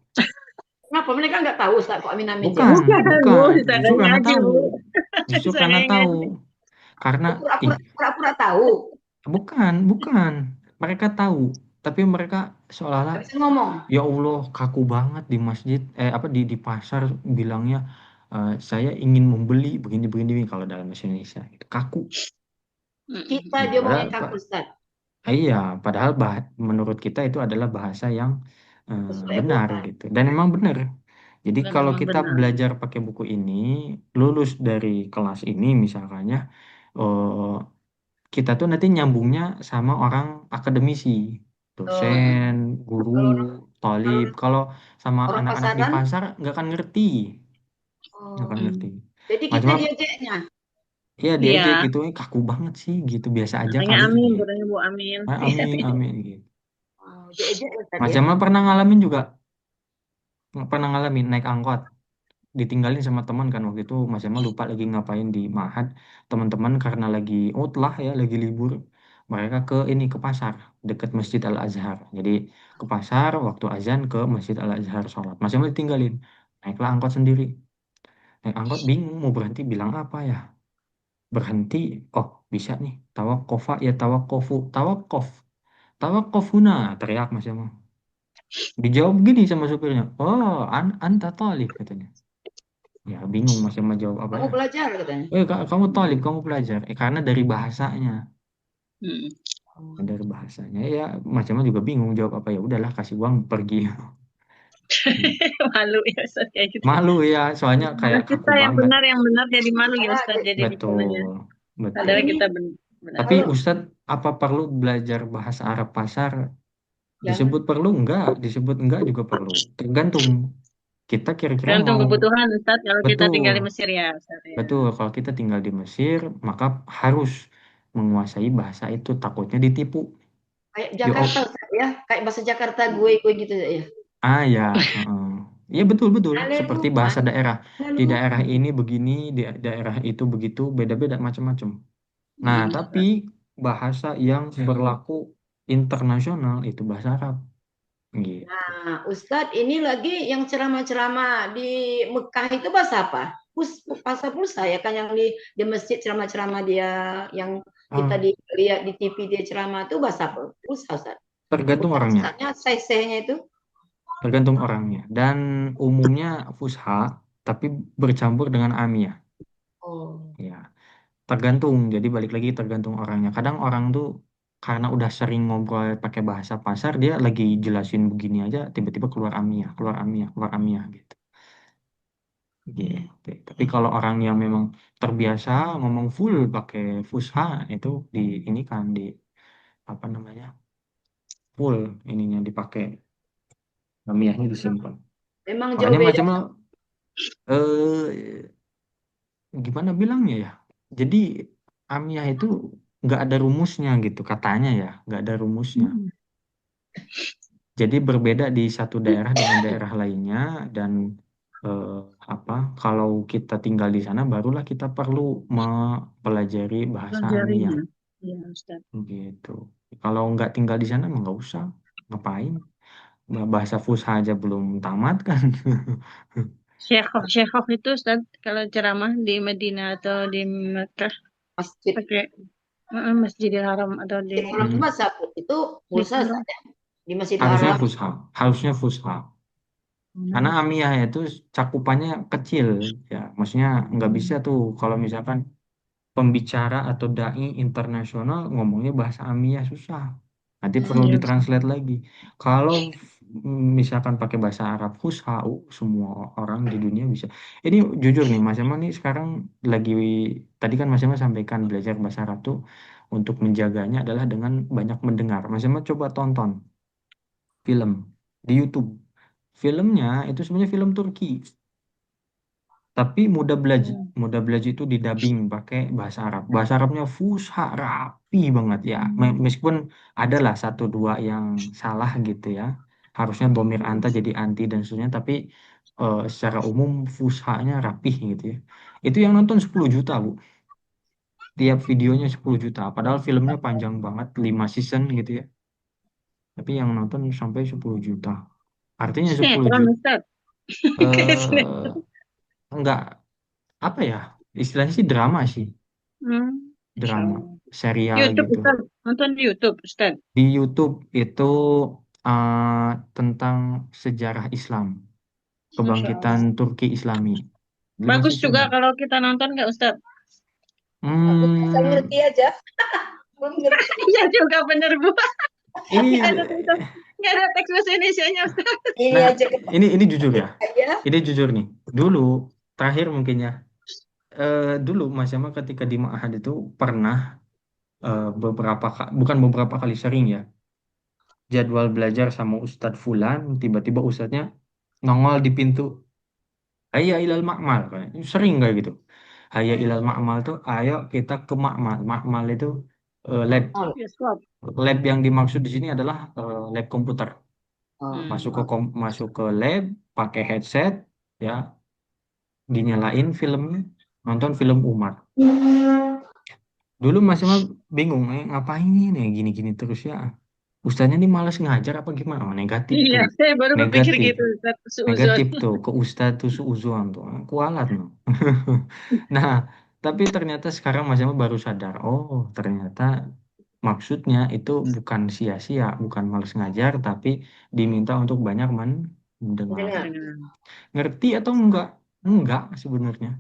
Kenapa mereka nggak tahu Ustaz kok amin-amin dia? Bukan, Bukan, Bu. bukan, Saya justru karena ngaji, tahu, Bu. justru karena Saya tahu, ngaji. karena Oh, ih pura-pura tahu. bukan, bukan, mereka tahu, tapi mereka seolah-olah Nggak bisa ngomong. ya Allah, kaku banget di masjid, apa di pasar bilangnya saya ingin membeli begini begini begini," kalau dalam bahasa Indonesia itu kaku. Kita Ya, dia mau padahal yang kaku Ustaz. iya, padahal menurut kita itu adalah bahasa yang Sesuai benar Quran. gitu, dan emang benar. Jadi Dan kalau memang kita benar. belajar pakai buku ini, lulus dari kelas ini misalkannya, eh, kita tuh nanti nyambungnya sama orang akademisi, Oh, iya. dosen, guru, Kalau kalau tolib. Kalau sama orang anak-anak di pasaran, pasar nggak akan ngerti, nggak oh, akan ngerti. Hmm. jadi kita Macam diajaknya. ya diajak Iya, gitu, kaku banget sih gitu, biasa aja katanya kali amin, gitu. katanya Bu Amin. Amin, amin gitu. Oh, diajak ya Ustaz Mas ya. Jamal pernah ngalamin juga, nggak pernah ngalamin naik angkot, ditinggalin sama teman kan waktu itu Mas Jamal lupa lagi ngapain di Mahat, teman-teman karena lagi utlah ya, lagi libur, mereka ke ini ke pasar dekat Masjid Al Azhar. Jadi ke pasar waktu azan ke Masjid Al Azhar sholat. Mas Jamal ditinggalin, naiklah angkot sendiri. Naik angkot bingung mau berhenti bilang apa ya. Berhenti, oh bisa nih, tawakofa ya tawakofu, tawakof, tawakofuna, teriak Mas Jamal. Dijawab gini sama supirnya, oh anta talib katanya. Ya bingung Mas Jamal jawab apa Kamu ya. belajar katanya. Kamu talib, kamu pelajar. Karena dari bahasanya. Hmm. Dari bahasanya. Ya, macam-macam juga bingung jawab apa. Ya udahlah, kasih uang, pergi. Malu ya Ustaz kayak gitu. Malu ya, soalnya Malah kayak kaku kita banget. yang benar jadi malu ya Ah, Ustaz jadi namanya. Betul, nah betul. Padahal ini kita benar. Tapi kalau Ustadz, apa perlu belajar bahasa Arab pasar? jangan Disebut perlu enggak, disebut enggak juga perlu. Tergantung. Kita kira-kira Tergantung mau, kebutuhan Ustaz kalau kita betul, tinggal di Mesir ya Ustaz ya. betul. Kalau kita tinggal di Mesir, maka harus menguasai bahasa itu. Takutnya ditipu. kayak Ya, Jakarta Ustaz ya, kayak bahasa Jakarta gue gitu ya. Ya, heeh. Ya betul betul. Seperti Aleluya, bahasa daerah. Di daerah aleluya. ini begini, di daerah itu begitu, beda-beda macam-macam. Nah, tapi Hmm. bahasa yang berlaku internasional itu bahasa Arab. Gitu. Nah, Ustadz ini lagi yang ceramah-ceramah di Mekah itu bahasa apa? Bahasa Pusa ya kan yang di masjid ceramah-ceramah dia yang kita Ah, lihat di TV dia ceramah itu bahasa apa? Pusa Ustadz. tergantung Bukan orangnya, Ustadznya, saya itu. tergantung orangnya. Dan umumnya fusha tapi bercampur dengan Amiyah. Oh. Ya, tergantung. Jadi balik lagi tergantung orangnya. Kadang orang tuh karena udah sering ngobrol pakai bahasa pasar, dia lagi jelasin begini aja, tiba-tiba keluar Amiyah, keluar Amiyah, keluar Amiyah gitu. Gitu. Tapi kalau orang yang memang terbiasa ngomong full pakai Fusha itu di ini kan di apa namanya full ininya dipakai Amiyahnya disimpan. Memang jauh Makanya beda. macam gimana bilangnya ya. Jadi Amiyah itu nggak ada rumusnya gitu katanya ya, nggak ada rumusnya. Mm. Jadi berbeda di satu daerah dengan daerah lainnya dan eh, apa kalau kita tinggal di sana barulah kita perlu mempelajari bahasa Amiyah Pelajarinya. Ya, Ustaz. gitu. Kalau nggak tinggal di sana mah nggak usah ngapain. Bahasa Fusha aja belum tamat kan. Syekhoh itu Ustaz, kalau ceramah di Madinah atau di Mekah Masjid. pakai Masjidil Haram atau Di Haram itu Hmm, masa itu di pulsa Haram. saja. Di Masjidil harusnya Haram. Fusha, harusnya Fusha. Karena Amiyah itu cakupannya kecil ya, maksudnya nggak bisa tuh kalau misalkan pembicara atau dai internasional ngomongnya bahasa Amiyah susah. Nanti perlu Ya, Ustaz. ditranslate lagi. Kalau misalkan pakai bahasa Arab Fusha, semua orang di dunia bisa. Ini jujur nih, Mas Emma nih sekarang lagi tadi kan Mas Emma sampaikan belajar bahasa Arab tuh untuk menjaganya adalah dengan banyak mendengar. Mas Emma coba tonton film di YouTube. Filmnya itu sebenarnya film Turki. Tapi Hmm. mudah belajar itu didubbing pakai bahasa Arab. Bahasa Arabnya fusha, rapi banget ya. Meskipun adalah satu dua yang salah gitu ya. Harusnya domir anta jadi anti dan seterusnya. Tapi secara umum fushanya rapih gitu ya. Itu yang nonton 10 juta, Bu. Tiap videonya 10 juta. Padahal filmnya panjang banget, 5 season gitu ya. Tapi yang nonton sampai 10 juta. Artinya 10 Sinetron juta. Ustaz. Kayak Eh, sinetron. enggak, apa ya? Istilahnya sih drama sih. Masya Drama Allah. serial YouTube gitu. Ustaz. Nonton di YouTube Ustaz. Di YouTube itu tentang sejarah Islam, Masya kebangkitan Allah. Turki Islami. 5 Bagus season. juga kalau kita nonton nggak Ustaz? Aku bisa Hmm, ngerti aja. Belum ngerti. Iya juga bener Bu. ini Nggak ada tulisan, nggak ada teks bahasa Indonesianya Ustaz. Ini nah aja ini jujur ya. ya. Ini jujur nih. Dulu terakhir mungkin ya. Dulu Mas Yama ketika di Ma'had itu pernah bukan beberapa kali sering ya. Jadwal belajar sama Ustadz Fulan, tiba-tiba Ustadznya nongol di pintu. Hayya ilal ma'mal. Sering kayak gitu. Hayya ilal ma'mal tuh, ayo kita ke ma'mal. Ma'mal itu lab. Oh, Bioskop. Lab yang dimaksud di sini adalah lab komputer. oh, Masuk ke lab, pakai headset, ya, dinyalain filmnya, nonton film Umar. Dulu masih mah bingung, ngapain nih gini-gini terus ya. Ustaznya ini malas ngajar apa gimana? Oh, negatif Iya, tuh. saya baru berpikir Negatif. gitu Ustaz. Suuzon. Negatif tuh ke Ustadz tuh suuzon tuh. Kualat no. Nah, tapi ternyata sekarang Mas Emma baru sadar, oh ternyata maksudnya itu bukan sia-sia, bukan malas ngajar, tapi diminta untuk banyak mendengar. dengar. Dengan Ngerti atau enggak? Enggak sebenarnya.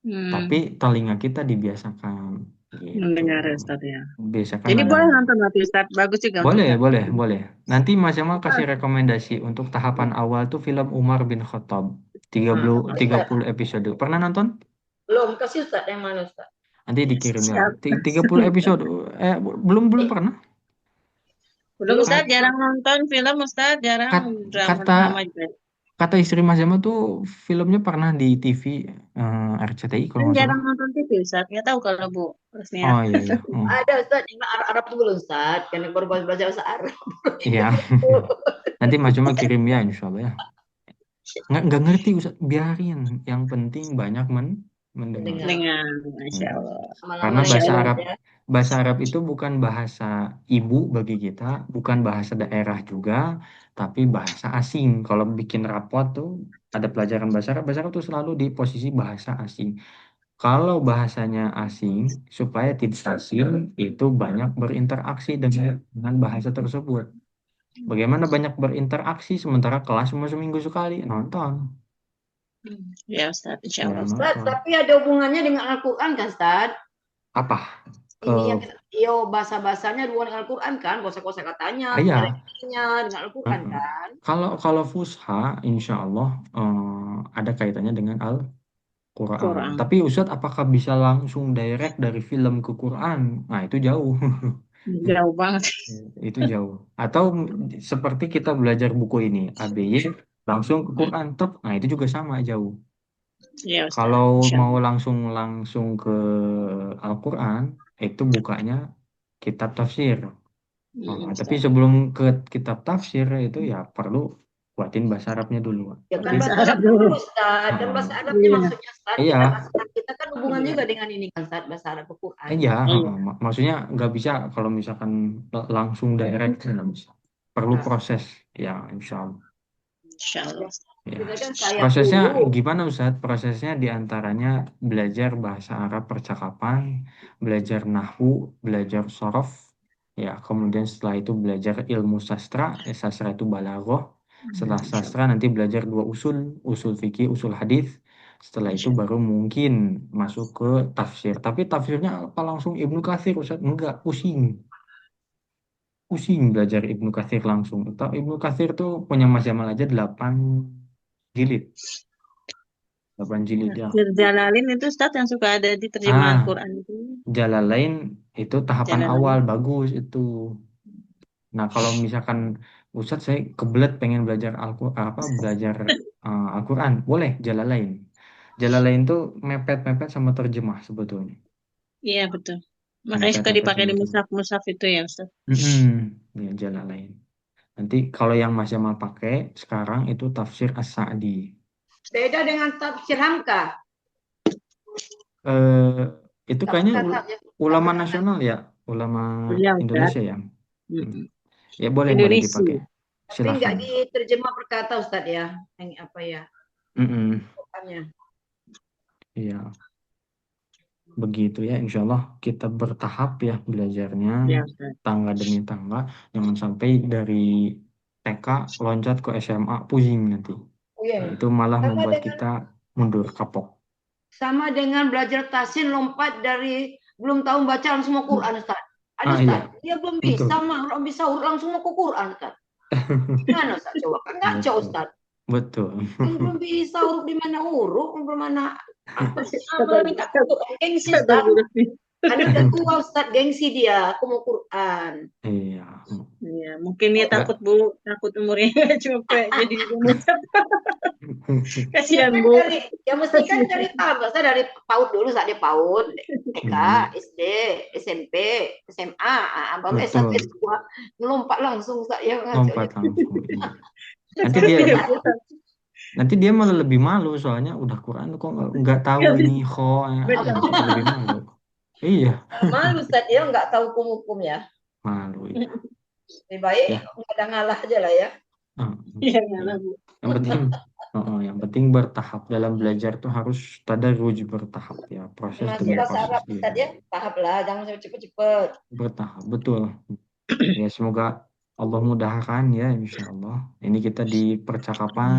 Tapi hmm, telinga kita dibiasakan gitu. mendengar Ustaz ya. Biasakan Jadi boleh mendengar. nonton berarti Ustaz. Bagus juga untuk Boleh, boleh, ngerti. boleh. Nanti Mas Emma kasih rekomendasi untuk tahapan awal tuh film Umar bin Khattab. tiga Nah, puluh kasih tiga Ustaz. puluh episode. Pernah nonton? Belum kasih Ustaz yang mana Ustaz? Nanti dikirim ya. Siap. 30 episode. Belum Eh, pernah. Belum belum. Ustaz, Kat- jarang nonton film Ustaz, jarang kat- kata drama-drama juga. kata istri Mas Emma tuh filmnya pernah di TV RCTI kalau Kan nggak salah. jarang nonton TV Ustaz. Nggak tahu kalau Bu Resnia. Oh iya iya. Ada Ustaz yang Arab, Arab tuh belum Ustaz. Karena baru belajar bahasa Arab. Iya. Nanti Mas Emma kirim ya insya Allah ya. Nggak ngerti Ustaz. Biarin. Yang penting banyak mendengar. Mendengar. Dengan Masya Hmm. Allah. Karena Lama-lama ya Masya Allah. bahasa Arab itu bukan bahasa ibu bagi kita, bukan bahasa daerah juga, tapi bahasa asing. Kalau bikin rapot tuh ada pelajaran bahasa Arab tuh selalu di posisi bahasa asing. Kalau bahasanya asing, supaya tidak asing, itu banyak berinteraksi dengan bahasa tersebut. Bagaimana banyak berinteraksi sementara kelas cuma seminggu sekali nonton. Ya Ustaz, Ya, insya Allah. Ustaz, maka tapi ada hubungannya dengan Al-Quran kan, Ustaz? apa? Ini yang Eh, bahasa-bahasanya hubungan dengan Al-Quran kan, kosa-kosa katanya, ya, kira-kiranya dengan Al-Quran heeh. kan? Kalau kalau fusha, insya Allah ada kaitannya dengan Al-Quran. Quran. Tapi Ustadz, apakah bisa langsung direct dari film ke Quran? Nah, itu jauh. Jauh banget. Itu jauh. Atau seperti kita belajar buku ini, ABY, langsung ke Quran. Nah, itu juga sama jauh. Ya Ustaz, Kalau insya mau Allah. langsung langsung ke Al-Quran, itu bukanya kitab tafsir. Tapi Ustaz. sebelum ke kitab tafsir itu ya perlu buatin bahasa Arabnya dulu. Ya kan Nanti, bahasa Arab Arabnya dulu. dulu, Ustaz. Dan bahasa heeh. Arabnya Iya. maksudnya, Ustaz, Iya, kita bahasa Arab kita kan hubungan Iya. juga dengan ini kan, Ustaz, bahasa Arab Al-Quran. iya, Iya. heeh. Maksudnya nggak bisa kalau misalkan langsung direct nggak bisa. Perlu Nah, proses ya, insya Allah. Insya Allah. Ya, kita kan saya prosesnya dulu. gimana Ustadz? Prosesnya diantaranya belajar bahasa Arab percakapan, belajar nahwu, belajar sorof, ya kemudian setelah itu belajar ilmu sastra, sastra itu balaghah. Setelah Insya sastra Allah. nanti belajar dua usul, usul fikih, usul hadis. Setelah itu Insya Allah. baru mungkin masuk ke tafsir. Tapi tafsirnya apa langsung Ibnu Katsir Ustadz? Enggak, pusing. Pusing belajar Ibnu Katsir langsung. Tahu Ibnu Katsir tuh punya Mas Jamal aja 8 jilid. 8 jilid ya. Tafsir Jalalin itu Ustaz yang suka ada di terjemahan Ah, Quran itu. Jalalain itu tahapan awal Jalalin. bagus itu. Nah, kalau misalkan Ustadz saya kebelet pengen belajar belajar Al-Quran, boleh Jalalain. Jalalain tuh mepet-mepet sama terjemah sebetulnya. Iya betul. Makanya suka Mepet-mepet dipakai sama di terjemah. mushaf-mushaf itu ya Ustaz. Mm-mm. Ya, Jalalain. Nanti kalau yang Mas Jamal pakai sekarang itu tafsir As-Sa'di. Beda dengan tafsir Hamka. Eh, itu Sama kayaknya katanya. ulama nasional ya, ulama Iya Ustaz. Indonesia ya. Hmm. Mm-mm. Ya boleh boleh Indonesia. dipakai. Tapi nggak Silahkan. diterjemah per kata, Ustaz ya. Yang apa ya? Mm-mm. Pokoknya. Iya, begitu ya. Insya Allah kita bertahap ya belajarnya, Ya Ustaz. tangga demi tangga. Jangan sampai dari TK loncat ke SMA pusing nanti. Oh iya. Nah, itu malah Sama membuat dengan kita mundur kapok. belajar tasin lompat dari belum tahu baca langsung mau Quran, Ustaz. Ada Ah Ustaz, iya, dia belum betul. bisa mah, belum bisa langsung mau ke Quran, Ustaz. Gimana, Ustaz? Coba kan ngaco, Betul. Ustaz. Betul. Kan belum bisa huruf di mana huruf, belum mana apa sih? Malah minta ke Quran. Gengsi, Ustaz. Anak udah tua, Ustaz. Gengsi dia. Aku mau Quran. Iya. Iya, mungkin dia Enggak. takut Bu, takut umurnya nggak sampai jadi mushaf. Ya Kasihan kan Bu. mesti kan dari tambah. Saya dari PAUD dulu, saat dia PAUD, TK, Hmm, SD, SMP, SMA, baru S1, betul. S2, melompat langsung saya ngaco. Lompat langsung. Iya. Nanti Tapi dia ya Bu. Nanti dia malah lebih malu soalnya udah Quran kok nggak tahu ini kho, Betul. nanti lebih malu. Iya, Malu, Ustaz, dia nggak tahu hukum-hukum ya. malu ya. Lebih baik Ya, nggak ada ngalah aja lah ya. ah, Iya, ya. ngalah Bu. Yang penting bertahap dalam belajar tuh harus tadarruj bertahap ya, proses Masih demi bahasa proses Arab, dia Ustaz ya. Tahap lah, jangan cepet-cepet. bertahap betul. Ya semoga Allah mudahkan ya insya Allah. Ini kita di percakapan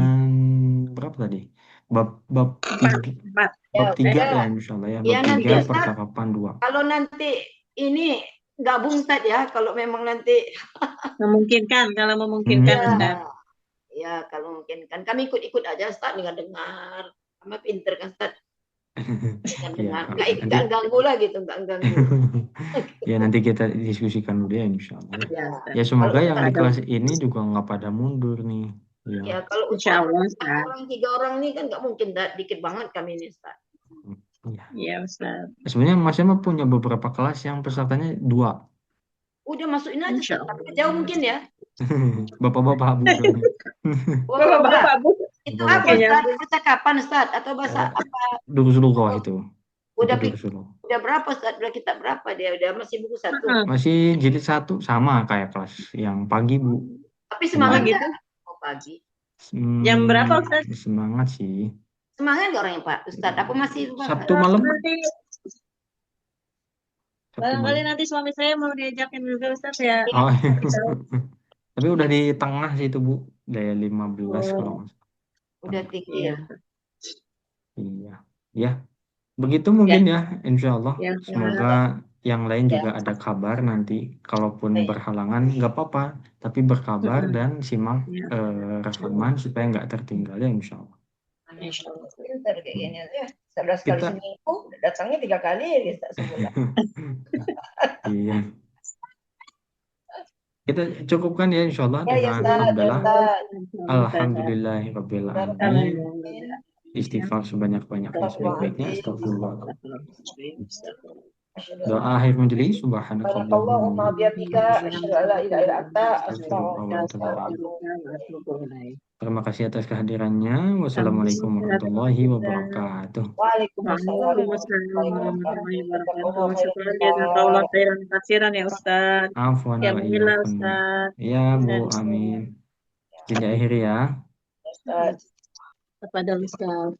berapa tadi? Bab bab Empat. tiga, Empat. bab Ya, tiga udah. ya insya Allah ya, Ya bab nanti, tiga Tiga. Ustaz, percakapan dua. kalau nanti ini gabung, Ustaz ya, kalau memang nanti Memungkinkan, kalau memungkinkan ya, Ustaz. ya kalau mungkin kan kami ikut-ikut aja, Ustaz, dengar-dengar. Sama pinter kan, Ustaz, dengar-dengar. Ya, Nggak nanti ganggu lah gitu, nggak ganggu. ya nanti kita diskusikan dulu ya insya Allah ya. Ya, Ya Ustaz. semoga Kalau yang di Ustaz, kelas ini juga nggak pada mundur nih. Ya, ya kalau Insya Ustaz Allah 4 Ustaz. orang, 3 orang nih kan nggak mungkin, dikit banget kami ini, Ustaz. ya. Iya Ustaz. Sebenarnya Mas Emma punya beberapa kelas yang pesertanya dua. Udah masukin aja, Insya Ustaz. Allah. Tapi jauh mungkin ya. Bapak-bapak Bu soalnya. Bapak-bapak Bu. Itu Bapak-bapak. apa, Kayaknya Ustaz? Bu. Percakapan, Ustaz? Atau bahasa Eh, apa? Durusulughah itu. Itu Udah Durusulughah. udah berapa, Ustaz? Udah kitab berapa dia? Udah masih buku 1. Masih jilid 1 sama kayak kelas yang pagi Bu. Tapi Oh semangat gitu. nggak? Oh, pagi. Jam berapa Ustaz? Semangat sih. Semangat nggak orangnya, Pak Ustaz? Apa masih Sabtu malam. Nanti Sabtu barangkali malam. nanti suami saya mau diajakin juga Ustaz ya. Oh, Kita- tapi udah di tengah sih itu Bu. Daya 15 kalau Oh, nggak salah. udah tinggi iya ya? Ustaz. Iya. Ya, begitu mungkin ya, insya Allah. Ya, Semoga yang lain Ya, juga ada kabar nanti. Kalaupun baik. berhalangan, nggak apa-apa. Tapi berkabar dan simak ya, rekaman supaya nggak tertinggal ya, insya Allah. insya Allah. Pintar kayak Hmm. gini ya. Sudah sekali Kita, seminggu, datangnya 3 kali ya sebulan. iya. Kita cukupkan ya, insya Allah Ya, ya, dengan Ustaz, ya, hamdalah. Ustaz. Alhamdulillahirabbil alamin. Amin. Istighfar sebanyak-banyaknya, sebaik-baiknya. Astagfirullah. Doa Asyhadu akhir majelis. Subhanakallahumma Subhanakallahumma bihamdika asyhadu an la ilaha illa anta astaghfiruka wa atubu astaghfiruka wa ilaik. atubu Terima kasih atas kehadirannya. Wassalamualaikum warahmatullahi wabarakatuh. Waalaikumsalam Waalaikumsalam warahmatullahi warahmatullahi wabarakatuh. wabarakatuh. Jazakallahu khairan, Syukur jazakallah Ustaz. khairan katsiran ya Ustaz. Afwan Ya wa Alhamdulillah iyyakum. Ustaz. Ya Bu, Dan amin. Jadi akhir ya. Ustaz. kepada Ustaz.